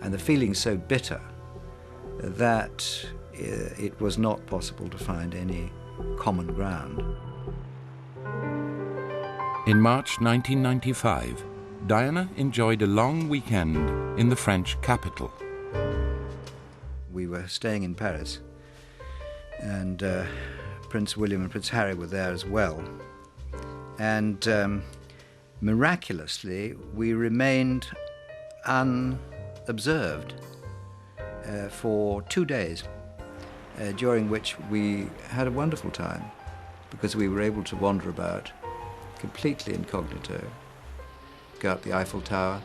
and the feeling so bitter, that it was not possible to find any common ground. In March 1995, Diana enjoyed a long weekend in the French capital. We were staying in Paris, and Prince William and Prince Harry were there as well. And miraculously, we remained unobserved for 2 days, during which we had a wonderful time, because we were able to wander about completely incognito, go up the Eiffel Tower,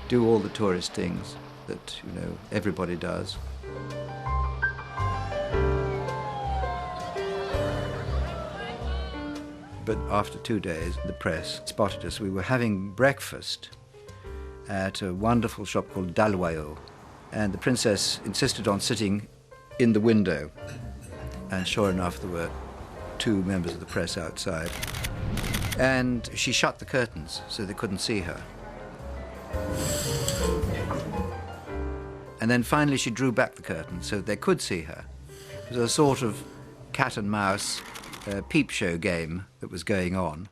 do all the tourist things that, you know, everybody does. But after 2 days, the press spotted us. We were having breakfast at a wonderful shop called Dalloyau, and the princess insisted on sitting in the window. And sure enough, there were 2 members of the press outside. And she shut the curtains so they couldn't see her. And then finally she drew back the curtains so they could see her. It was a sort of cat and mouse peep show game that was going on.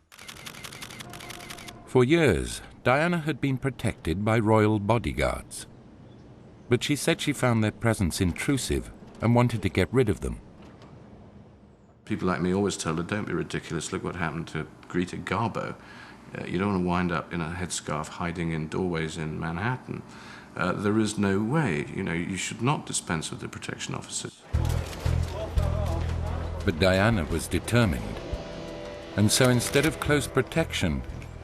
For years, Diana had been protected by royal bodyguards. But she said she found their presence intrusive and wanted to get rid of them. People like me always tell her, don't be ridiculous, look what happened to Greta Garbo. You don't want to wind up in a headscarf hiding in doorways in Manhattan. There is no way, you know, you should not dispense with the protection officers. But Diana was determined. And so instead of close protection,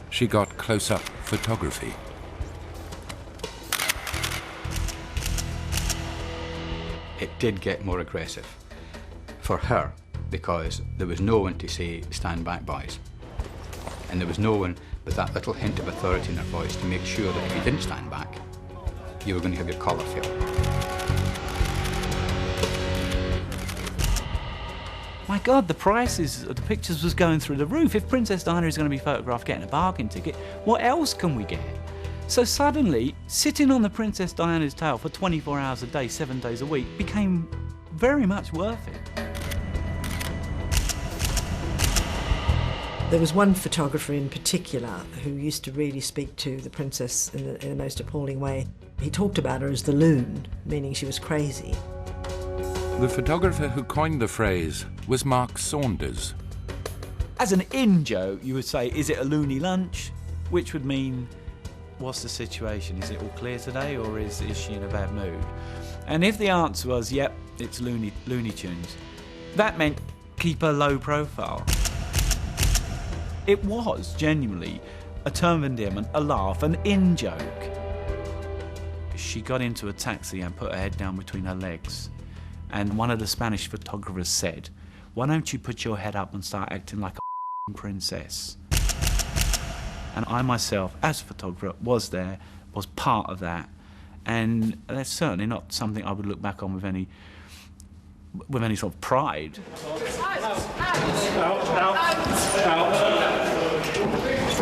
she got close-up photography. it did get more aggressive for her, because there was no one to say, stand back, boys. And there was no one with that little hint of authority in her voice to make sure that if you didn't stand back, you were going to have your collar filled. My God, the prices of the pictures was going through the roof. If Princess Diana is going to be photographed getting a bargain ticket, what else can we get? So suddenly, sitting on the Princess Diana's tail for 24 hours a day, 7 days a week, became very much worth it. There was one photographer in particular who used to really speak to the princess in the most appalling way. He talked about her as the loon, meaning she was crazy. The photographer who coined the phrase was Mark Saunders. As an in-joke, you would say, is it a loony lunch? Which would mean, what's the situation? Is it all clear today, or is she in a bad mood? And if the answer was, yep, it's Looney Tunes, that meant keep a low profile. It was genuinely a term of endearment, a laugh, an in-joke. She got into a taxi and put her head down between her legs. And one of the Spanish photographers said, why don't you put your head up and start acting like a princess? And I myself, as a photographer, was there, was part of that. And that's certainly not something I would look back on with any sort of pride.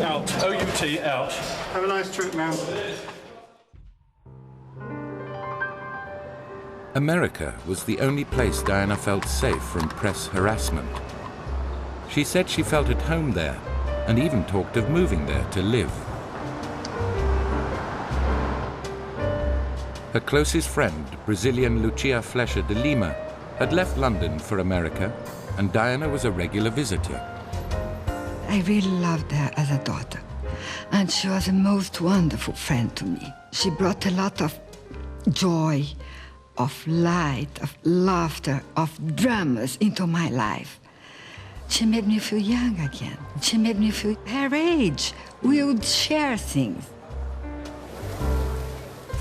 Out. O-U-T, out. Have a nice trip, ma'am. America was the only place Diana felt safe from press harassment. She said she felt at home there, and even talked of moving there to live. Her closest friend, Brazilian Lucia Flecha de Lima, had left London for America, and Diana was a regular visitor. I really loved her as a daughter, and she was a most wonderful friend to me. She brought a lot of joy, of light, of laughter, of dramas into my life. She made me feel young again. She made me feel her age. We would share things.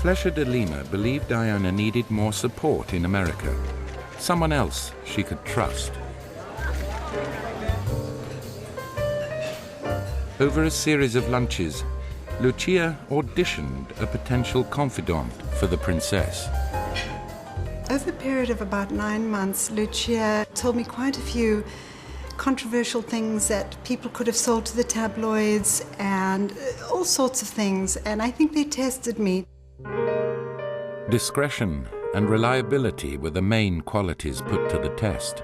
Flecha de Lima believed Diana needed more support in America, someone else she could trust. Over a series of lunches, Lucia auditioned a potential confidant for the princess. Over a period of about 9 months, Lucia told me quite a few controversial things that people could have sold to the tabloids and all sorts of things, and I think they tested me. Discretion and reliability were the main qualities put to the test.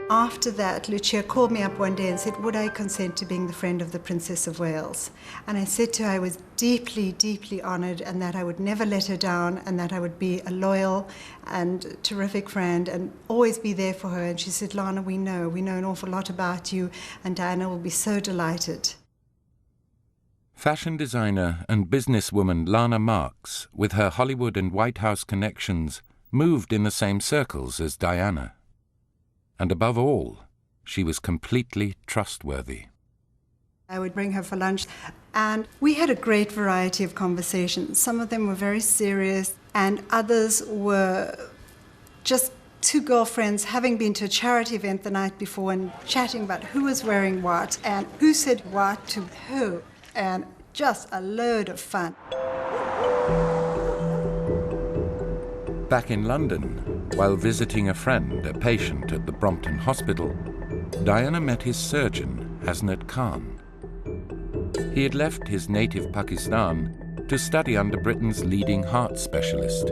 After that, Lucia called me up one day and said, would I consent to being the friend of the Princess of Wales? And I said to her I was deeply, deeply honoured, and that I would never let her down, and that I would be a loyal and terrific friend and always be there for her. And she said, Lana, we know an awful lot about you, and Diana will be so delighted. Fashion designer and businesswoman Lana Marks, with her Hollywood and White House connections, moved in the same circles as Diana. And above all, she was completely trustworthy. I would bring her for lunch, and we had a great variety of conversations. Some of them were very serious, and others were just two girlfriends having been to a charity event the night before and chatting about who was wearing what and who said what to who, and just a load of fun. Back in London, while visiting a friend, a patient at the Brompton Hospital, Diana met his surgeon, Hasnat Khan. He had left his native Pakistan to study under Britain's leading heart specialist.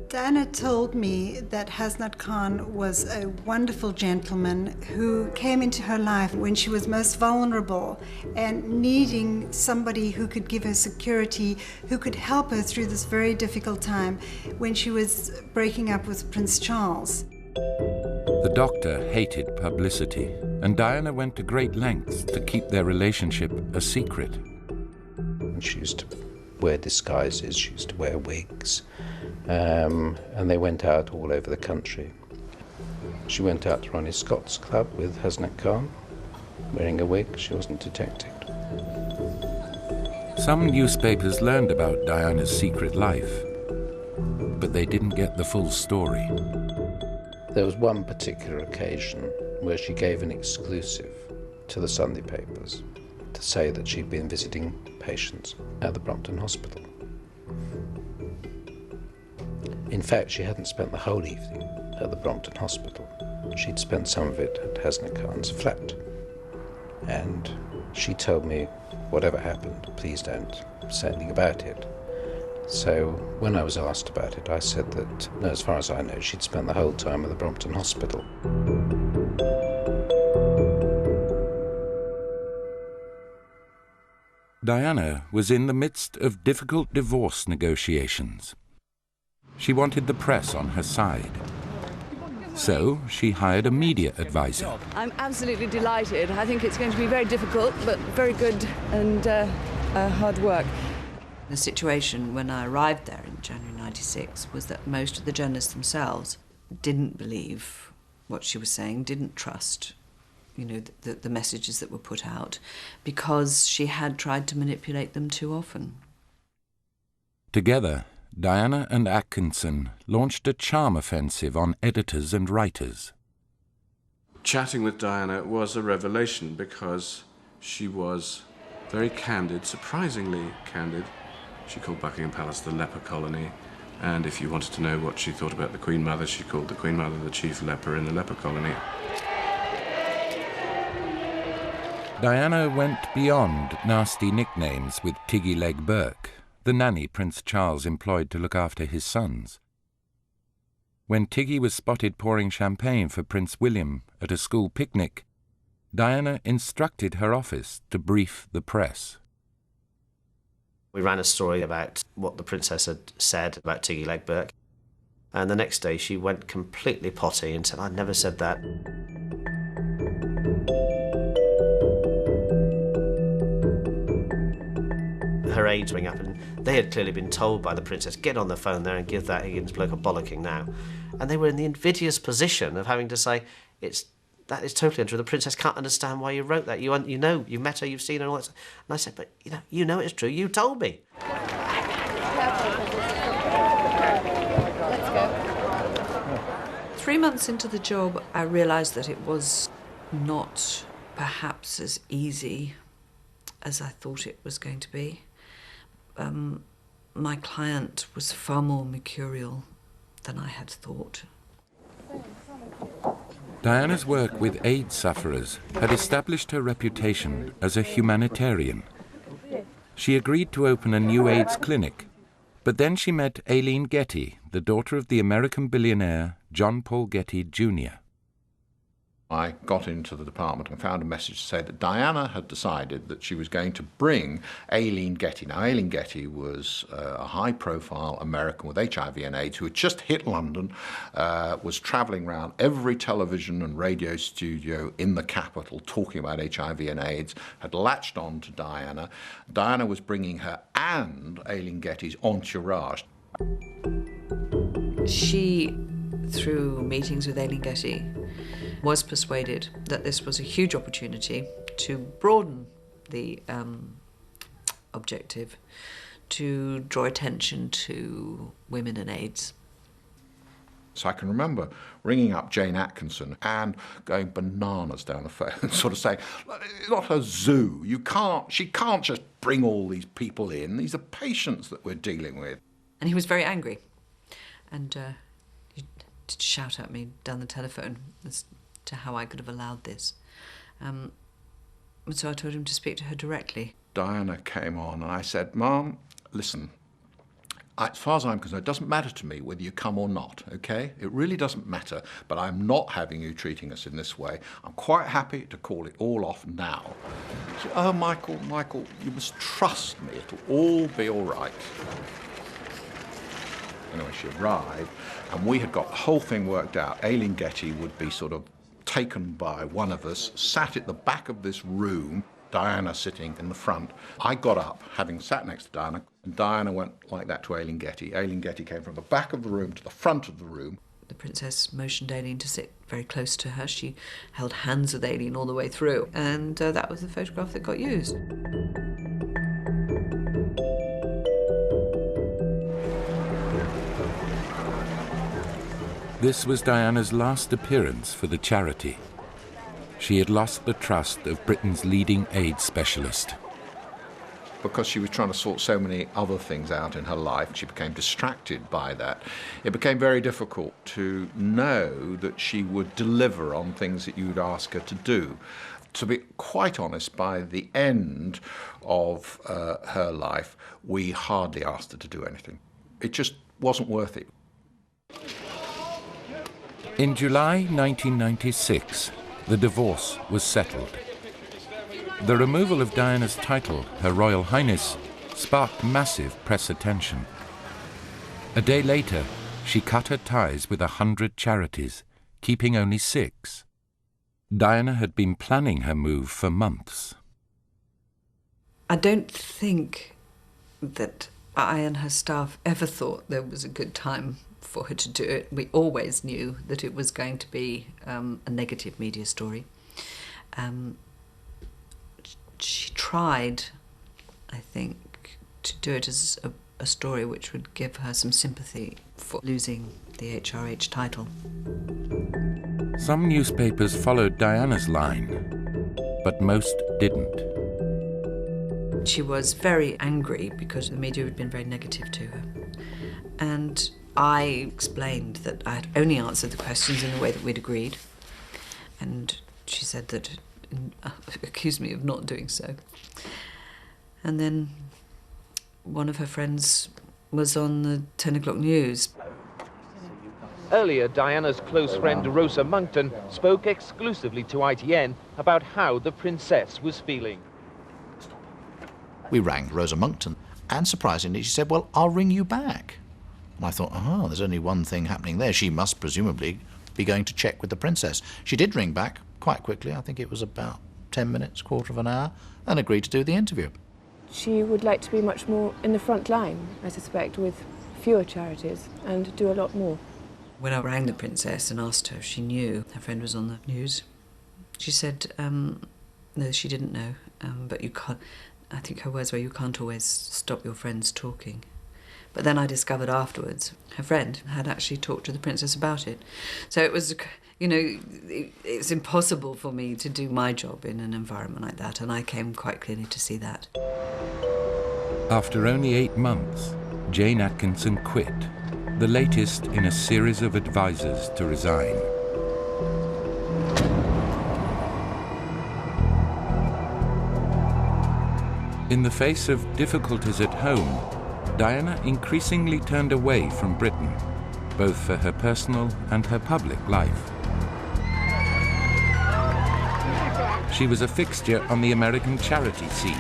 Diana told me that Hasnat Khan was a wonderful gentleman who came into her life when she was most vulnerable and needing somebody who could give her security, who could help her through this very difficult time when she was breaking up with Prince Charles. The doctor hated publicity, and Diana went to great lengths to keep their relationship a secret. She used to wear disguises, she used to wear wigs. And they went out all over the country. She went out to Ronnie Scott's club with Hasnat Khan, wearing a wig. She wasn't detected. Some newspapers learned about Diana's secret life. but they didn't get the full story. There was one particular occasion where she gave an exclusive to the Sunday papers to say that she'd been visiting patients at the Brompton Hospital. In fact, she hadn't spent the whole evening at the Brompton Hospital. She'd spent some of it at Hasna Khan's flat. And she told me, whatever happened, please don't say anything about it. So when I was asked about it, I said that, no, as far as I know, she'd spent the whole time at the Brompton Hospital. Diana was in the midst of difficult divorce negotiations. She wanted the press on her side. So she hired a media advisor. I'm absolutely delighted. I think it's going to be very difficult, but very good and hard work. The situation when I arrived there in January '96 was that most of the journalists themselves didn't believe what she was saying, didn't trust, you know, the messages that were put out, because she had tried to manipulate them too often. Together, Diana and Atkinson launched a charm offensive on editors and writers. Chatting with Diana was a revelation because she was very candid, surprisingly candid. She called Buckingham Palace the leper colony, and if you wanted to know what she thought about the Queen Mother, she called the Queen Mother the chief leper in the leper colony. Diana went beyond nasty nicknames with Tiggy Leg Burke, the nanny Prince Charles employed to look after his sons. When Tiggy was spotted pouring champagne for Prince William at a school picnic, Diana instructed her office to brief the press. We ran a story about what the princess had said about Tiggy Leg Burke, and the next day she went completely potty and said, "I'd never said that." Her aides rang up, and they had clearly been told by the princess, "Get on the phone there and give that Higgins bloke a bollocking now." And they were in the invidious position of having to say, that is totally untrue. The princess can't understand why you wrote that. You know, you've met her, you've seen her, and all that. And I said, "But you know it's true. You told me." Let's go. 3 months into the job, I realised that it was not perhaps as easy as I thought it was going to be. My client was far more mercurial than I had thought. Diana's work with AIDS sufferers had established her reputation as a humanitarian. She agreed to open a new AIDS clinic, but then she met Aileen Getty, the daughter of the American billionaire John Paul Getty Jr. I got into the department and found a message to say that Diana had decided that she was going to bring Aileen Getty. Now, Aileen Getty was a high-profile American with HIV and AIDS who had just hit London, was travelling around every television and radio studio in the capital talking about HIV and AIDS, had latched on to Diana. Diana was bringing her and Aileen Getty's entourage. She, through meetings with Aileen Getty, was persuaded that this was a huge opportunity to broaden the objective, to draw attention to women and AIDS. So I can remember ringing up Jane Atkinson and going bananas down the phone, sort of saying, "It's not a zoo. She can't just bring all these people in. These are patients that we're dealing with." And he was very angry, and he did shout at me down the telephone as to how I could have allowed this. So I told him to speak to her directly. Diana came on and I said, "Ma'am, listen, as far as I'm concerned, it doesn't matter to me whether you come or not, OK? It really doesn't matter, but I'm not having you treating us in this way. I'm quite happy to call it all off now." She said, "Oh, Michael, you must trust me. It'll all be all right." Anyway, she arrived, and we had got the whole thing worked out. Aileen Getty would be sort of taken by one of us, sat at the back of this room, Diana sitting in the front. I got up, having sat next to Diana, and Diana went like that to Aileen Getty. Aileen Getty came from the back of the room to the front of the room. The princess motioned Aileen to sit very close to her. She held hands with Aileen all the way through, and that was the photograph that got used. This was Diana's last appearance for the charity. She had lost the trust of Britain's leading AIDS specialist. Because she was trying to sort so many other things out in her life, she became distracted by that. It became very difficult to know that she would deliver on things that you would ask her to do. To be quite honest, by the end of her life, we hardly asked her to do anything. It just wasn't worth it. In July 1996, the divorce was settled. The removal of Diana's title, Her Royal Highness, sparked massive press attention. A day later, she cut her ties with 100 charities, keeping only 6. Diana had been planning her move for months. I don't think that I and her staff ever thought there was a good time for her to do it. We always knew that it was going to be a negative media story. She tried, I think, to do it as a story which would give her some sympathy for losing the HRH title. Some newspapers followed Diana's line, but most didn't. She was very angry because the media had been very negative to her. And I explained that I had only answered the questions in the way that we'd agreed. And she said that, accused me of not doing so. And then one of her friends was on the 10 o'clock news. Earlier, Diana's close friend Rosa Monckton spoke exclusively to ITN about how the princess was feeling. We rang Rosa Monckton, and surprisingly she said, well, I'll ring you back. And I thought, there's only one thing happening there. She must presumably be going to check with the princess. She did ring back quite quickly. I think it was about 10 minutes, quarter of an hour, and agreed to do the interview. She would like to be much more in the front line, I suspect, with fewer charities and do a lot more. When I rang the princess and asked her if she knew her friend was on the news, she said, no, she didn't know, but you can't, I think her words were, you can't always stop your friends talking. But then I discovered afterwards her friend had actually talked to the princess about it. So it was, it's impossible for me to do my job in an environment like that, and I came quite clearly to see that. After only 8 months, Jane Atkinson quit, the latest in a series of advisors to resign. In the face of difficulties at home, Diana increasingly turned away from Britain, both for her personal and her public life. She was a fixture on the American charity scene,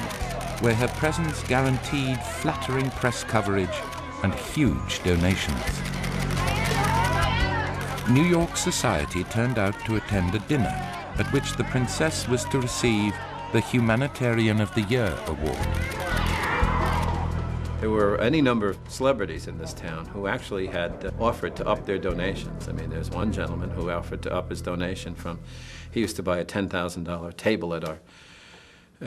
where her presence guaranteed flattering press coverage and huge donations. New York society turned out to attend a dinner at which the princess was to receive the Humanitarian of the Year award. There were any number of celebrities in this town who actually had offered to up their donations. I mean, there's one gentleman who offered to up his donation from, he used to buy a $10,000 table at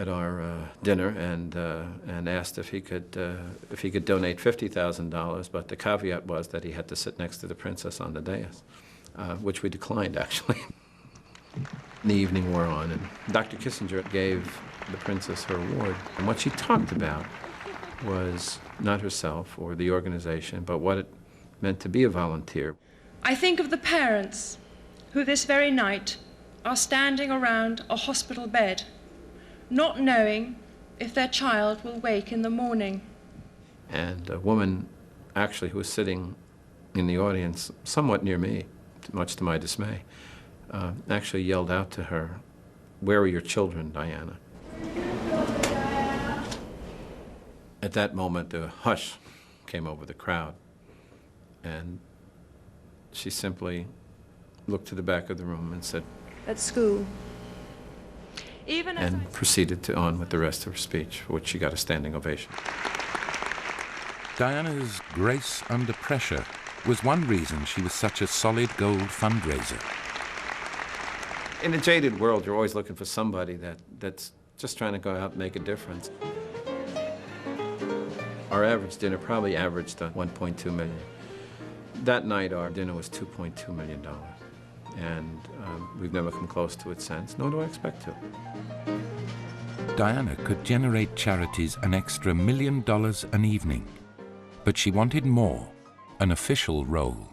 our dinner, and asked if he could donate $50,000, but the caveat was that he had to sit next to the princess on the dais, which we declined, actually. The evening wore on, and Dr. Kissinger gave the princess her award, and what she talked about was not herself or the organization, but what it meant to be a volunteer. I think of the parents who this very night are standing around a hospital bed, not knowing if their child will wake in the morning. And a woman actually who was sitting in the audience somewhat near me, much to my dismay, actually yelled out to her, "Where are your children, Diana?" At that moment, a hush came over the crowd, and she simply looked to the back of the room and said, "At school." And proceeded on with the rest of her speech, for which she got a standing ovation. Diana's grace under pressure was one reason she was such a solid gold fundraiser. In a jaded world, you're always looking for somebody that's just trying to go out and make a difference. Our average dinner probably averaged 1.2 million. That night our dinner was $2.2 million, and we've never come close to it since, nor do I expect to. Diana could generate charities an extra $1 million an evening, but she wanted more, an official role.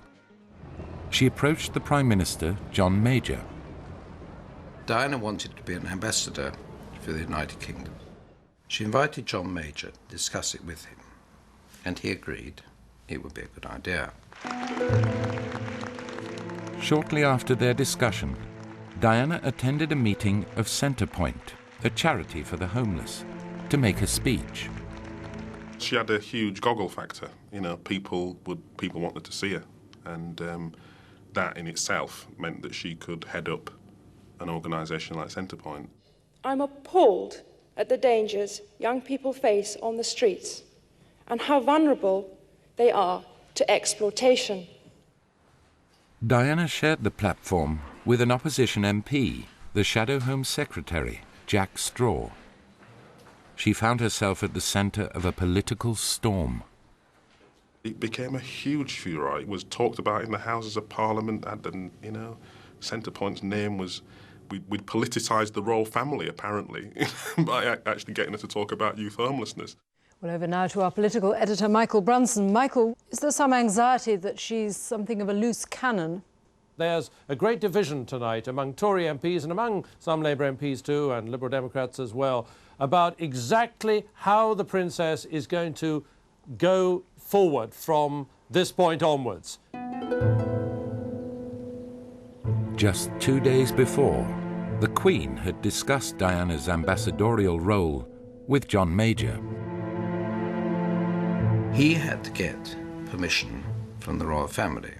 She approached the Prime Minister, John Major. Diana wanted to be an ambassador for the United Kingdom. She invited John Major to discuss it with him, and he agreed it would be a good idea. Shortly after their discussion, Diana attended a meeting of Centrepoint, a charity for the homeless, to make a speech. She had a huge goggle factor. You know, people wanted to see her, and that in itself meant that she could head up an organisation like Centrepoint. I'm appalled at the dangers young people face on the streets and how vulnerable they are to exploitation. Diana shared the platform with an opposition MP, the Shadow Home Secretary, Jack Straw. She found herself at the centre of a political storm. It became a huge furore. It was talked about in the Houses of Parliament, and Centrepoint's name was... We'd politicised the royal family, apparently, by actually getting her to talk about youth homelessness. Well, over now to our political editor, Michael Brunson. Michael, is there some anxiety that she's something of a loose cannon? There's a great division tonight among Tory MPs and among some Labour MPs too, and Liberal Democrats as well, about exactly how the Princess is going to go forward from this point onwards. Just 2 days before, the Queen had discussed Diana's ambassadorial role with John Major. He had to get permission from the royal family,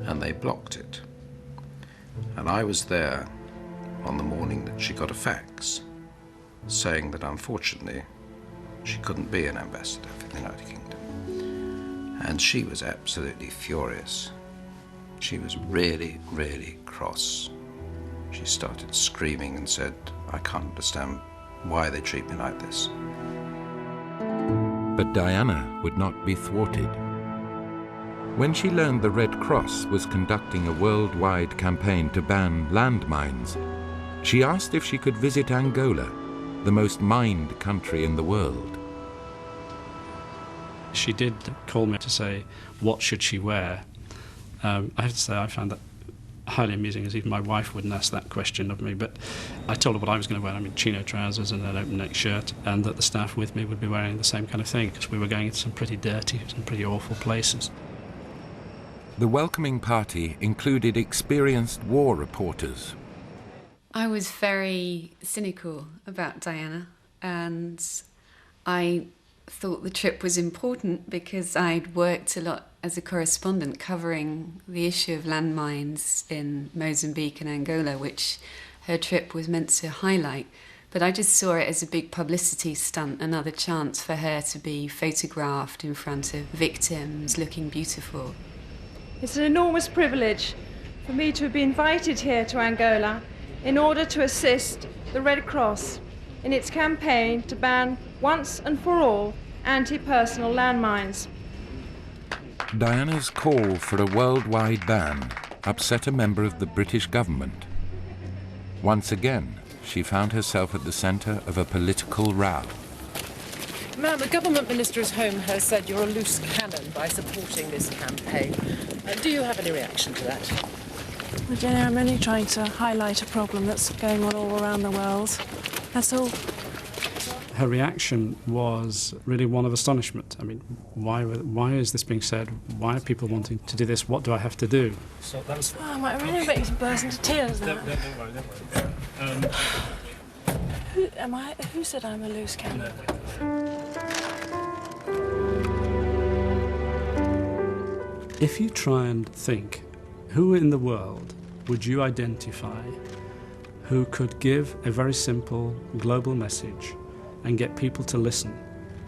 and they blocked it. And I was there on the morning that she got a fax saying that unfortunately she couldn't be an ambassador for the United Kingdom. And she was absolutely furious. She was really, really cross. She started screaming and said, "I can't understand why they treat me like this." But Diana would not be thwarted. When she learned the Red Cross was conducting a worldwide campaign to ban landmines, she asked if she could visit Angola, the most mined country in the world. She did call me to say, what should she wear? I have to say I found that highly amusing, as even my wife wouldn't ask that question of me, but I told her what I was going to wear. I mean, chino trousers and an open neck shirt, and that the staff with me would be wearing the same kind of thing, because we were going into some pretty dirty, some pretty awful places. The welcoming party included experienced war reporters. I was very cynical about Diana, and I thought the trip was important because I'd worked a lot as a correspondent covering the issue of landmines in Mozambique and Angola, which her trip was meant to highlight. But I just saw it as a big publicity stunt, another chance for her to be photographed in front of victims looking beautiful. It's an enormous privilege for me to be invited here to Angola in order to assist the Red Cross in its campaign to ban once and for all anti-personal landmines. Diana's call for a worldwide ban upset a member of the British government. Once again, she found herself at the centre of a political row. Ma'am, the government minister's home has said you're a loose cannon by supporting this campaign. Do you have any reaction to that? Well, Jenny, I'm only trying to highlight a problem that's going on all around the world. That's all. Her reaction was really one of astonishment. I mean, why is this being said? Why are people wanting to do this? What do I have to do? So that was... Oh, I might really make you burst into tears now. Don't worry. Who said I'm a loose cannon? If you try and think, who in the world would you identify who could give a very simple global message and get people to listen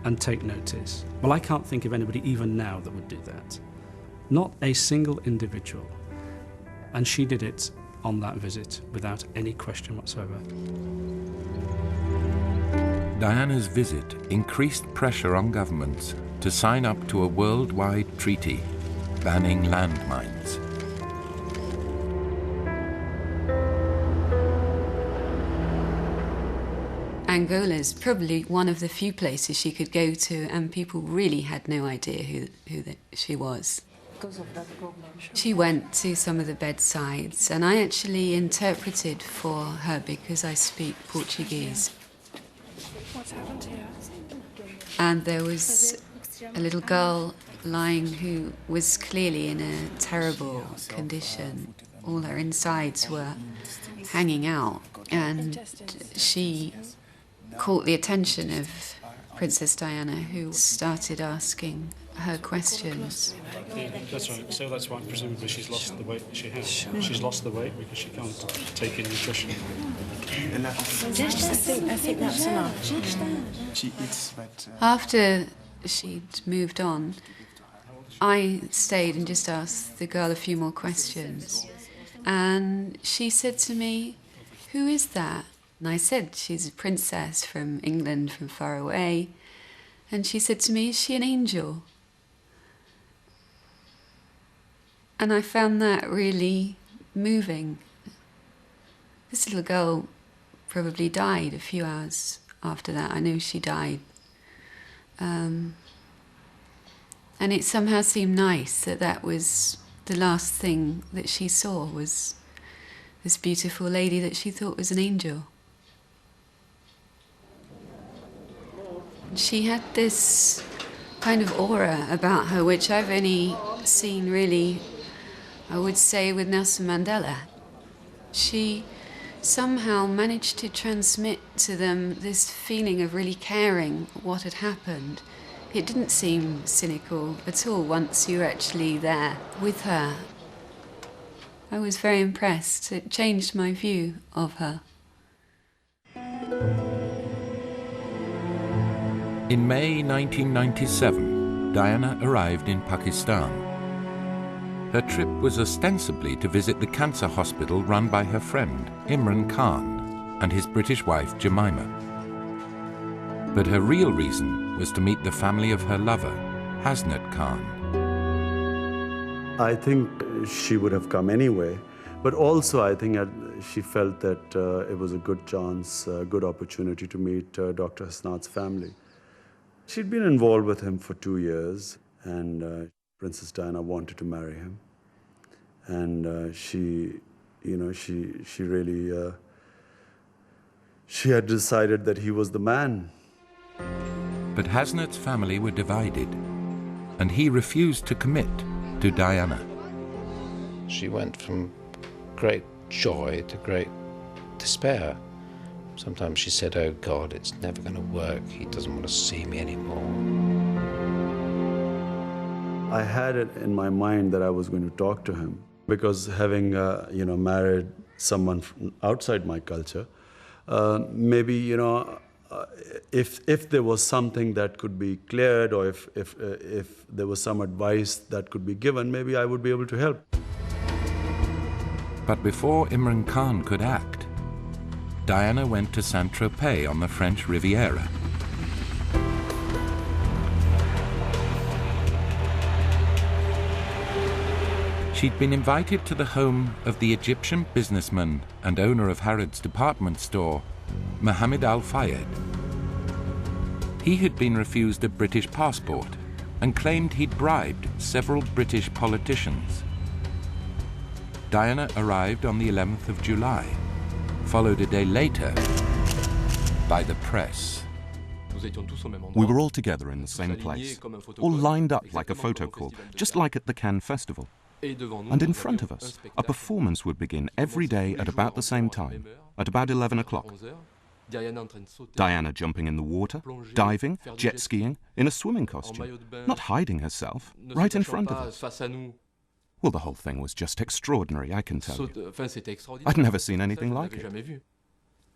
and take notice? Well, I can't think of anybody even now that would do that. Not a single individual. And she did it on that visit without any question whatsoever. Diana's visit increased pressure on governments to sign up to a worldwide treaty. banning landmines. Angola's probably one of the few places she could go to, and people really had no idea who she was. She went to some of the bedsides, and I actually interpreted for her because I speak Portuguese. What's happened here? And there was a little girl lying who was clearly in a terrible condition. All her insides were hanging out, and she caught the attention of Princess Diana, who started asking her questions. Yeah, that's right. So that's why presumably she's lost the weight she has. She's lost the weight because she can't take in nutrition. I think that's enough. She eats, but... After she'd moved on, I stayed and just asked the girl a few more questions. And she said to me, "Who is that?" And I said, "She's a princess from England, from far away." And she said to me, "Is she an angel?" And I found that really moving. This little girl probably died a few hours after that. I know she died. And it somehow seemed nice that that was the last thing that she saw, was this beautiful lady that she thought was an angel. She had this kind of aura about her, which I've only seen really, I would say, with Nelson Mandela. She somehow managed to transmit to them this feeling of really caring what had happened. It didn't seem cynical at all once you were actually there with her. I was very impressed. It changed my view of her. In May 1997, Diana arrived in Pakistan. Her trip was ostensibly to visit the cancer hospital run by her friend, Imran Khan, and his British wife, Jemima. But her real reason was to meet the family of her lover, Hasnat Khan. I think she would have come anyway, but also I think she felt that it was a good chance, a good opportunity to meet Dr. Hasnat's family. She'd been involved with him for 2 years, and Princess Diana wanted to marry him. And she really, she had decided that he was the man. But Hasnat's family were divided, and he refused to commit to Diana. She went from great joy to great despair. Sometimes she said, "Oh God, it's never going to work. He doesn't want to see me anymore." I had it in my mind that I was going to talk to him, because having married someone from outside my culture, maybe if there was something that could be cleared, or if there was some advice that could be given, maybe I would be able to help. But before Imran Khan could act, Diana went to Saint-Tropez on the French Riviera. She'd been invited to the home of the Egyptian businessman and owner of Harrods department store, Mohammed Al-Fayed. He had been refused a British passport and claimed he'd bribed several British politicians. Diana arrived on the 11th of July, followed a day later by the press. We were all together in the same place, all lined up like a photo call, just like at the Cannes Festival. And in front of us, a performance would begin every day at about the same time, at about 11 o'clock. Diana jumping in the water, diving, jet skiing, in a swimming costume, not hiding herself, right in front of us. Well, the whole thing was just extraordinary, I can tell you. I'd never seen anything like it.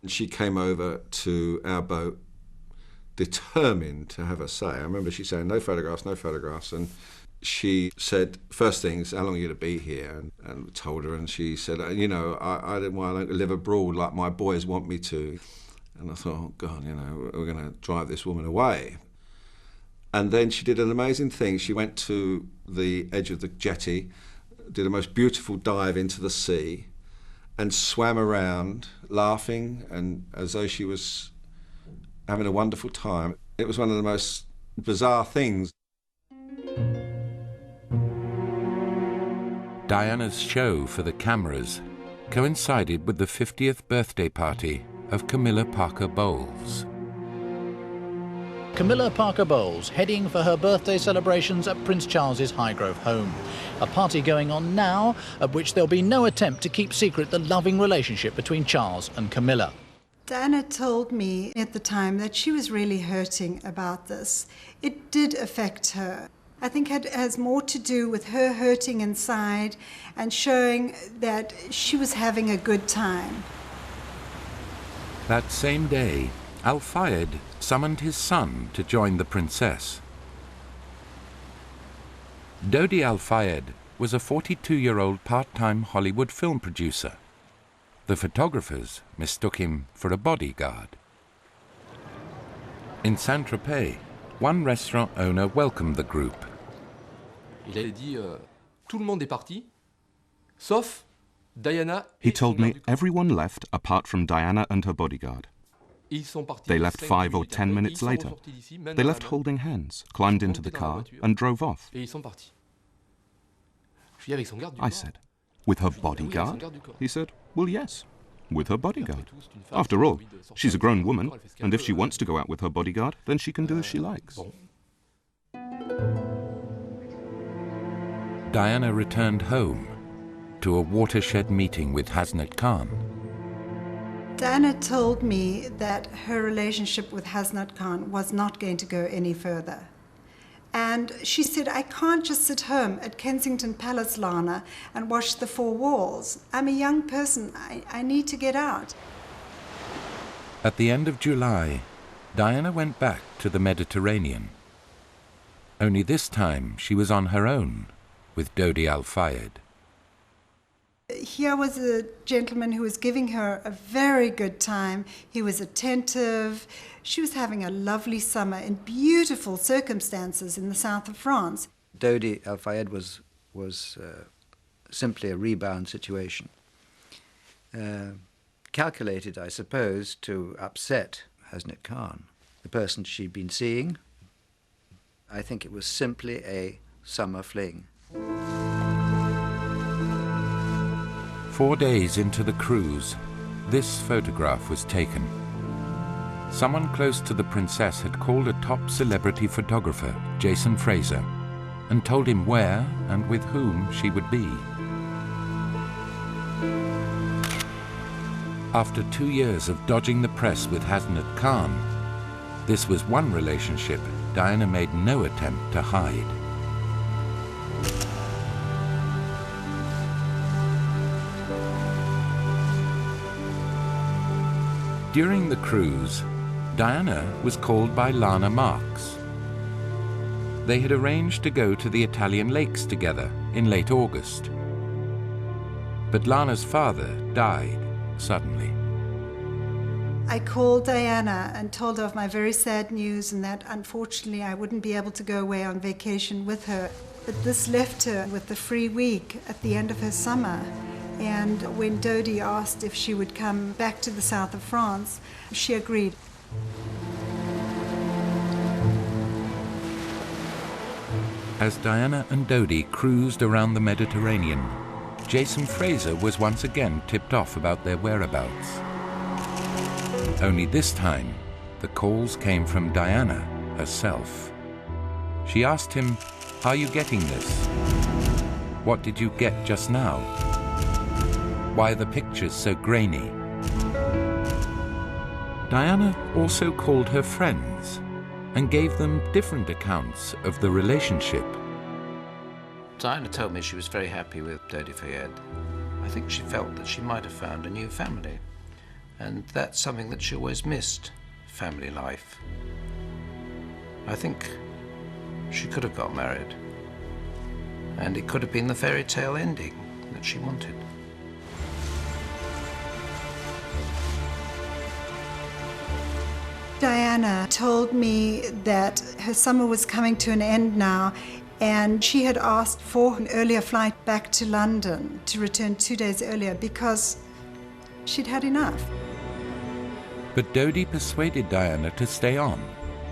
She came over to our boat determined to have a say. I remember she saying, "No photographs, no photographs." And she said, first things, "How long are you going to be here?" And told her, and she said, I don't want to live abroad like my boys want me to. And I thought, oh God, we're going to drive this woman away. And then she did an amazing thing. She went to the edge of the jetty, did a most beautiful dive into the sea, and swam around laughing and as though she was having a wonderful time. It was one of the most bizarre things. Diana's show for the cameras coincided with the 50th birthday party of Camilla Parker Bowles. Camilla Parker Bowles heading for her birthday celebrations at Prince Charles's Highgrove home. A party going on now at which there'll be no attempt to keep secret the loving relationship between Charles and Camilla. Diana told me at the time that she was really hurting about this. It did affect her. I think it has more to do with her hurting inside and showing that she was having a good time. That same day, Al-Fayed summoned his son to join the princess. Dodi Al-Fayed was a 42-year-old part-time Hollywood film producer. The photographers mistook him for a bodyguard. In Saint-Tropez, one restaurant owner welcomed the group. He told me everyone left apart from Diana and her bodyguard. They left 5 or 10 minutes later. They left holding hands, climbed into the car, and drove off. I said, "With her bodyguard?" He said, "Well, yes, with her bodyguard. After all, she's a grown woman, and if she wants to go out with her bodyguard, then she can do as she likes." Diana returned home to a watershed meeting with Hasnat Khan. Diana told me that her relationship with Hasnat Khan was not going to go any further. And she said, "I can't just sit home at Kensington Palace, Lana, and watch the four walls. I'm a young person. I need to get out." At the end of July, Diana went back to the Mediterranean. Only this time she was on her own with Dodi Al-Fayed. Here was a gentleman who was giving her a very good time. He was attentive. She was having a lovely summer in beautiful circumstances in the south of France. Dodi Al-Fayed was simply a rebound situation. Calculated, I suppose, to upset Hasnat Khan, the person she'd been seeing. I think it was simply a summer fling. 4 days into the cruise, this photograph was taken. Someone close to the princess had called a top celebrity photographer, Jason Fraser, and told him where and with whom she would be. After 2 years of dodging the press with Hasnat Khan, this was one relationship Diana made no attempt to hide. During the cruise, Diana was called by Lana Marks. They had arranged to go to the Italian lakes together in late August. But Lana's father died suddenly. I called Diana and told her of my very sad news and that unfortunately I wouldn't be able to go away on vacation with her. But this left her with the free week at the end of her summer. And when Dodi asked if she would come back to the south of France, she agreed. As Diana and Dodi cruised around the Mediterranean, Jason Fraser was once again tipped off about their whereabouts. Only this time, the calls came from Diana herself. She asked him, "Are you getting this? What did you get just now? Why are the pictures so grainy?" Diana also called her friends and gave them different accounts of the relationship. Diana told me she was very happy with Dodi Fayed. I think she felt that she might have found a new family, and that's something that she always missed, family life. I think she could have got married, and it could have been the fairy tale ending that she wanted. Diana told me that her summer was coming to an end now, and she had asked for an earlier flight back to London to return 2 days earlier because she'd had enough. But Dodi persuaded Diana to stay on,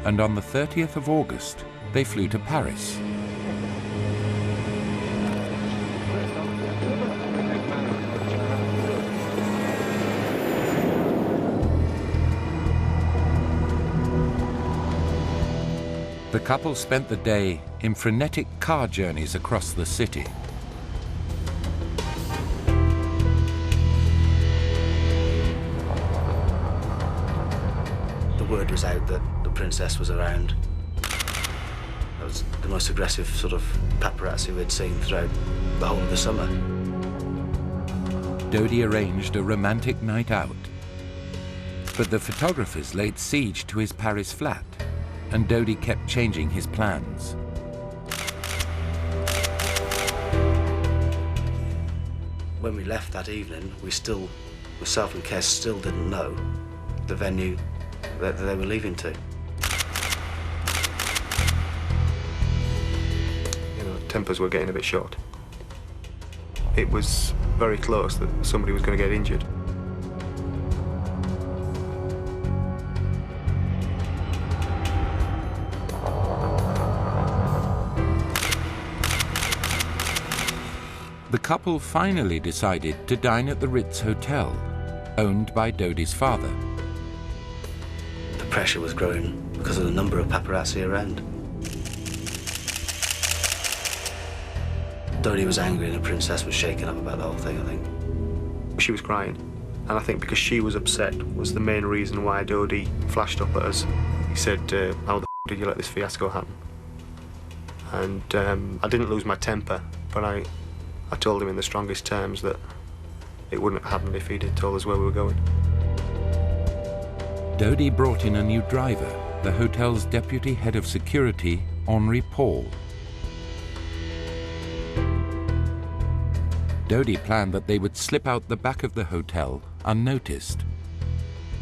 and on the 30th of August, they flew to Paris. The couple spent the day in frenetic car journeys across the city. The word was out that the princess was around. That was the most aggressive sort of paparazzi we'd seen throughout the whole of the summer. Dodi arranged a romantic night out. But the photographers laid siege to his Paris flat, and Dodi kept changing his plans. When we left that evening, we still, myself and Kes, still didn't know the venue that they were leaving to. You know, tempers were getting a bit short. It was very close that somebody was going to get injured. The couple finally decided to dine at the Ritz Hotel, owned by Dodi's father. The pressure was growing because of the number of paparazzi around. Dodi was angry and the princess was shaken up about the whole thing, I think. She was crying, and I think because she was upset was the main reason why Dodi flashed up at us. He said, how the f*** did you let this fiasco happen? And I didn't lose my temper, but I told him in the strongest terms that it wouldn't have happened if he'd told us where we were going. Dodi brought in a new driver, the hotel's deputy head of security, Henri Paul. Dodi planned that they would slip out the back of the hotel unnoticed.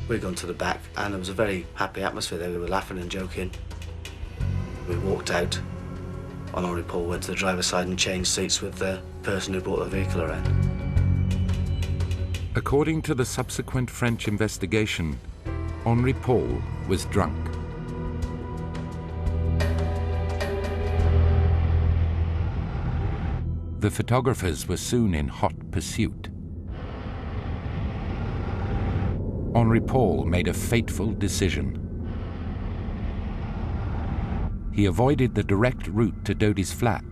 We'd gone to the back and there was a very happy atmosphere there. We were laughing and joking. We walked out on Henri Paul, went to the driver's side and changed seats with the person who brought the vehicle around. According to the subsequent French investigation, Henri Paul was drunk. The photographers were soon in hot pursuit. Henri Paul made a fateful decision. He avoided the direct route to Dodi's flat.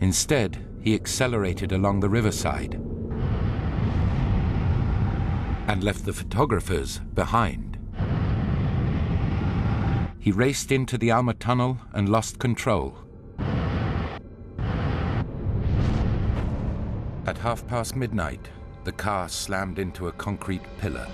Instead, he accelerated along the riverside and left the photographers behind. He raced into the Alma tunnel and lost control. At midnight, the car slammed into a concrete pillar.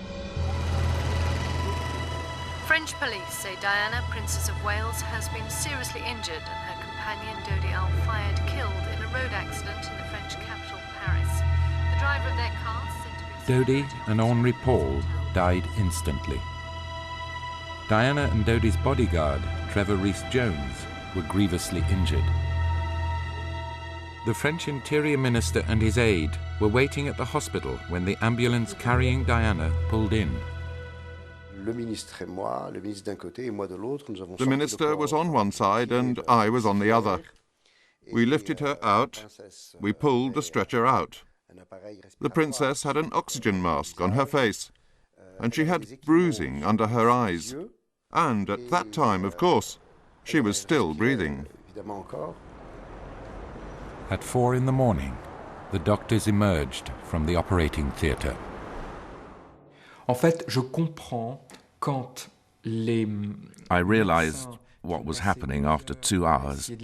French police say Diana, Princess of Wales, has been seriously injured and her companion Dodi Al-Fayed killed in a road accident in the French capital, Paris. The driver of their car said to be... Dodi and Henri Paul died instantly. Diana and Dodi's bodyguard, Trevor Rhys-Jones, were grievously injured. The French Interior Minister and his aide were waiting at the hospital when the ambulance carrying Diana pulled in. The minister was on one side and I was on the other. We lifted her out. We pulled the stretcher out. The princess had an oxygen mask on her face, and she had bruising under her eyes. And at that time, of course, she was still breathing. At 4 in the morning, the doctors emerged from the operating theatre. En fait, je comprends quand les... I realized what was happening after 2 hours. The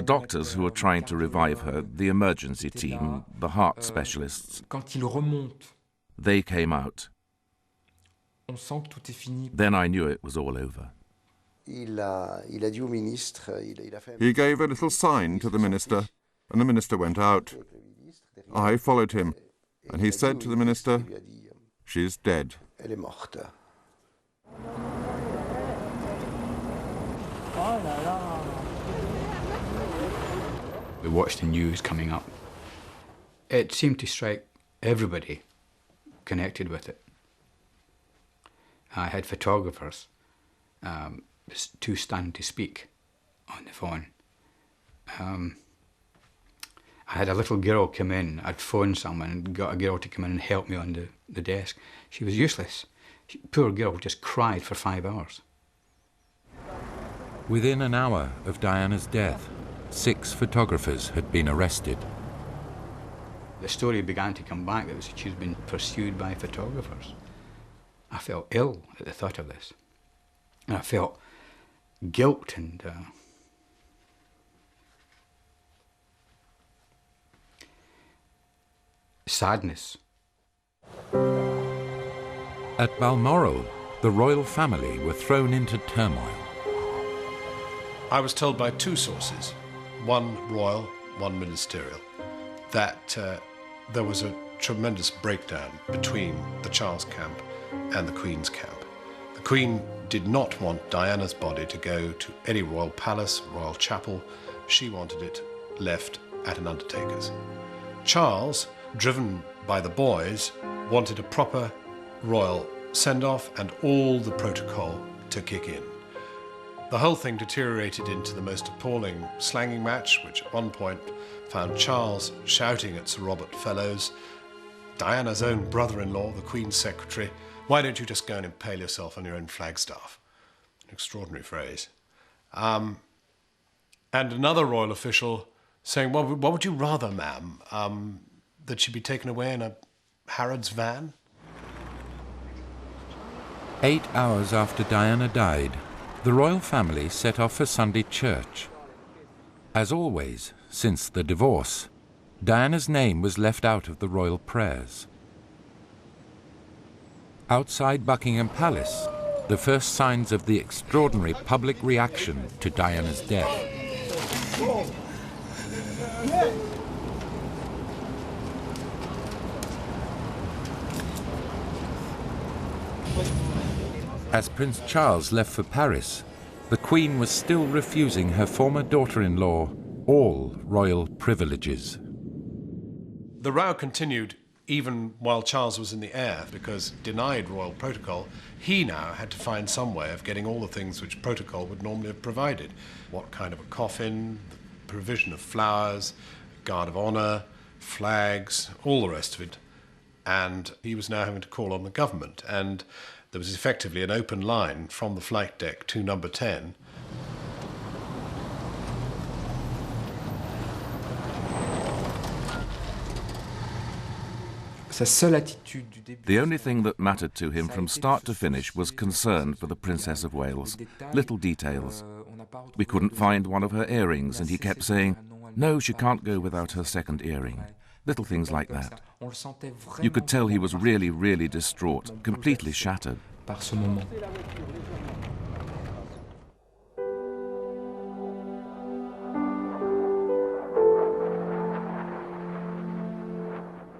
doctors who were trying to revive her, the emergency team, the heart specialists, they came out. Then I knew it was all over. He gave a little sign to the minister, and the minister went out. I followed him. And he said to the minister, "She's dead." Elle est morte. We watched the news coming up. It seemed to strike everybody connected with it. I had photographers too stunned to speak on the phone. I had a little girl come in. I'd phoned someone and got a girl to come in and help me on the desk. She was useless. Poor girl just cried for 5 hours. Within an hour of Diana's death, 6 photographers had been arrested. The story began to come back that she'd been pursued by photographers. I felt ill at the thought of this. And I felt guilt and sadness. At Balmoral, the royal family were thrown into turmoil. I was told by 2 sources, one royal, one ministerial, that there was a tremendous breakdown between the Charles camp and the Queen's camp. The Queen did not want Diana's body to go to any royal palace, royal chapel. She wanted it left at an undertaker's. Charles, driven by the boys, wanted a proper royal send-off and all the protocol to kick in. The whole thing deteriorated into the most appalling slanging match, which at one point found Charles shouting at Sir Robert Fellows, Diana's own brother-in-law, the Queen's secretary, "Why don't you just go and impale yourself on your own flagstaff?" An extraordinary phrase. And another royal official saying, "Well, what would you rather, ma'am, that she be taken away in a Harrods van?" 8 hours after Diana died, the royal family set off for Sunday church. As always, since the divorce, Diana's name was left out of the royal prayers. Outside Buckingham Palace, the first signs of the extraordinary public reaction to Diana's death. As Prince Charles left for Paris, the Queen was still refusing her former daughter-in-law all royal privileges. The row continued even while Charles was in the air, because denied royal protocol, he now had to find some way of getting all the things which protocol would normally have provided. What kind of a coffin, the provision of flowers, guard of honour, flags, all the rest of it. And he was now having to call on the government, and there was effectively an open line from the flight deck to number 10. The only thing that mattered to him from start to finish was concern for the Princess of Wales. Little details. We couldn't find one of her earrings, and he kept saying, "No, she can't go without her second earring." Little things like that. You could tell he was really, really distraught, completely shattered.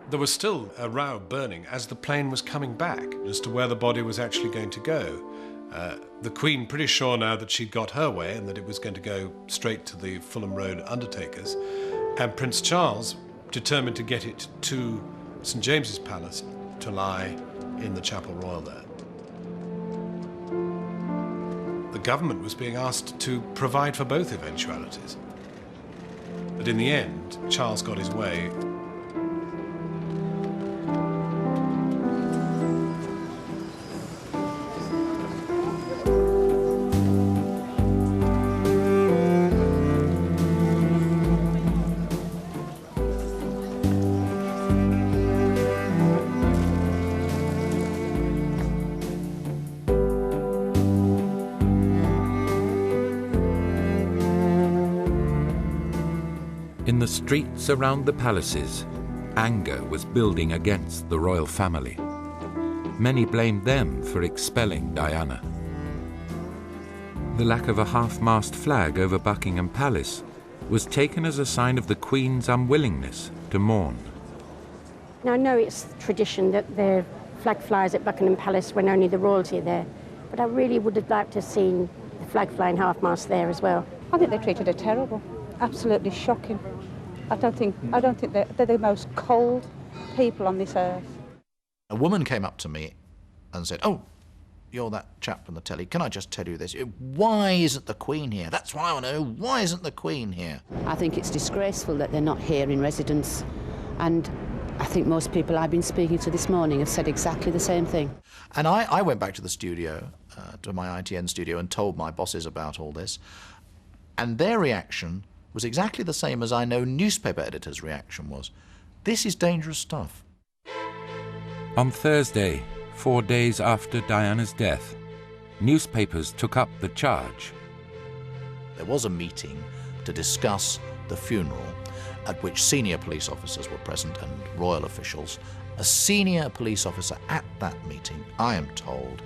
There was still a row burning as the plane was coming back as to where the body was actually going to go. The Queen pretty sure now that she'd got her way and that it was going to go straight to the Fulham Road undertakers, and Prince Charles determined to get it to St James's Palace to lie in the Chapel Royal there. The government was being asked to provide for both eventualities. But in the end, Charles got his way. In the streets around the palaces, anger was building against the royal family. Many blamed them for expelling Diana. The lack of a half-mast flag over Buckingham Palace was taken as a sign of the Queen's unwillingness to mourn. Now, I know it's tradition that the flag flies at Buckingham Palace when only the royalty are there, but I really would have liked to have seen the flag flying half-mast there as well. I think they treated her terrible, absolutely shocking. I don't think they're the most cold people on this earth. A woman came up to me and said, "Oh, you're that chap from the telly. Can I just tell you this? Why isn't the Queen here? That's what I want to know. Why isn't the Queen here?" I think it's disgraceful that they're not here in residence, and I think most people I've been speaking to this morning have said exactly the same thing. And I went back to the studio, to my ITN studio, and told my bosses about all this, and their reaction was exactly the same as I know newspaper editors' reaction was. This is dangerous stuff. On Thursday, 4 days after Diana's death, newspapers took up the charge. There was a meeting to discuss the funeral at which senior police officers were present and royal officials. A senior police officer at that meeting, I am told,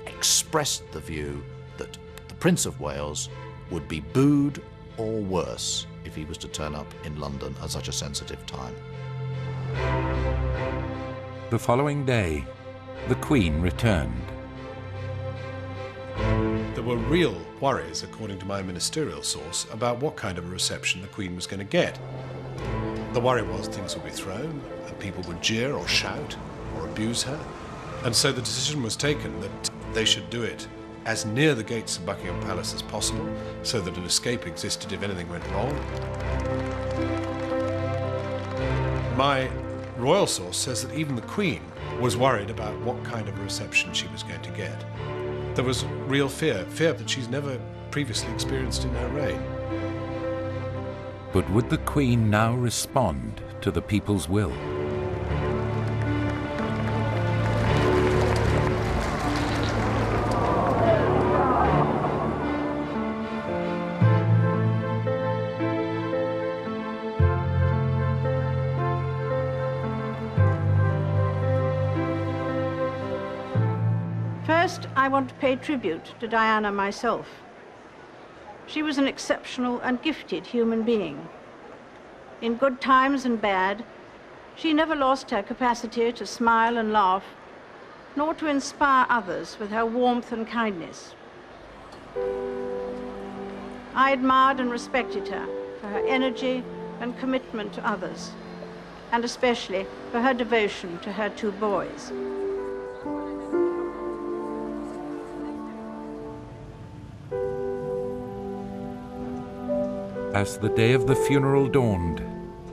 expressed the view that the Prince of Wales would be booed or worse if he was to turn up in London at such a sensitive time. The following day, the Queen returned. There were real worries, according to my ministerial source, about what kind of a reception the Queen was going to get. The worry was things would be thrown, and people would jeer or shout or abuse her. And so the decision was taken that they should do it as near the gates of Buckingham Palace as possible, so that an escape existed if anything went wrong. My royal source says that even the Queen was worried about what kind of a reception she was going to get. There was real fear that she's never previously experienced in her reign. But would the Queen now respond to the people's will? First, I want to pay tribute to Diana myself. She was an exceptional and gifted human being. In good times and bad, she never lost her capacity to smile and laugh, nor to inspire others with her warmth and kindness. I admired and respected her for her energy and commitment to others, and especially for her devotion to her 2 boys. As the day of the funeral dawned,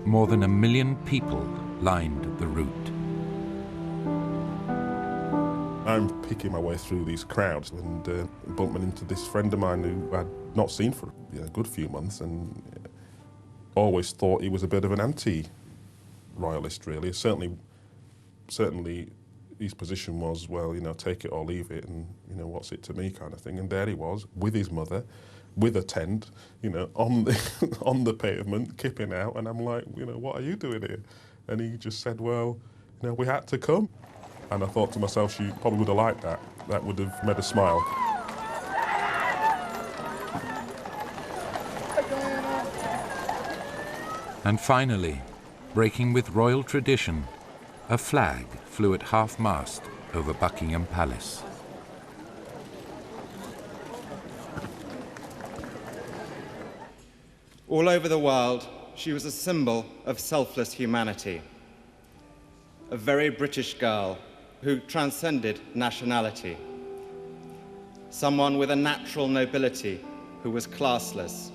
more than 1 million people lined the route. I'm picking my way through these crowds and bumping into this friend of mine who I'd not seen for a good few months, and always thought he was a bit of an anti-royalist, really. Certainly his position was, well, take it or leave it, and, what's it to me kind of thing. And there he was, with his mother, with a tent, on the pavement, kipping out, and I'm like, what are you doing here? And he just said, well, we had to come. And I thought to myself, she probably would have liked that. That would have made her smile. And finally, breaking with royal tradition, a flag flew at half-mast over Buckingham Palace. All over the world, she was a symbol of selfless humanity. A very British girl who transcended nationality. Someone with a natural nobility who was classless,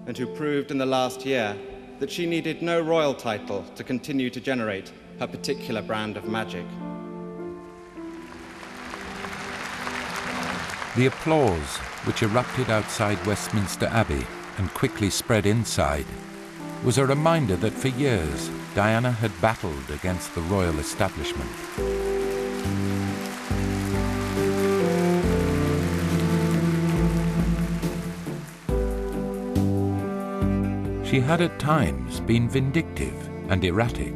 and who proved in the last year that she needed no royal title to continue to generate her particular brand of magic. The applause, which erupted outside Westminster Abbey and quickly spread inside, was a reminder that for years Diana had battled against the royal establishment. She had at times been vindictive and erratic,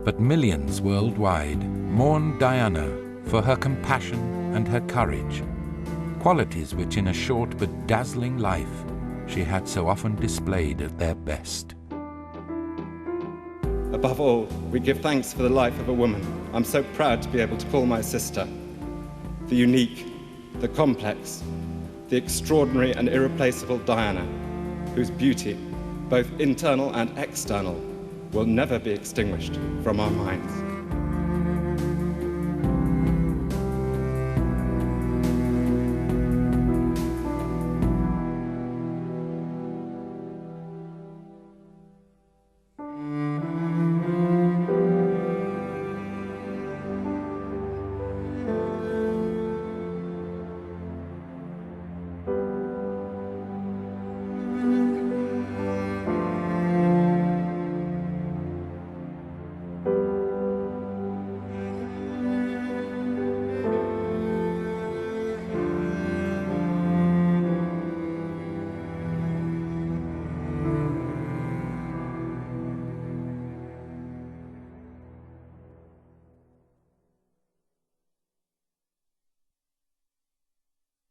but millions worldwide mourned Diana for her compassion and her courage, qualities which in a short but dazzling life she had so often displayed at their best. Above all, we give thanks for the life of a woman I'm so proud to be able to call my sister. The unique, the complex, the extraordinary and irreplaceable Diana, whose beauty, both internal and external, will never be extinguished from our minds.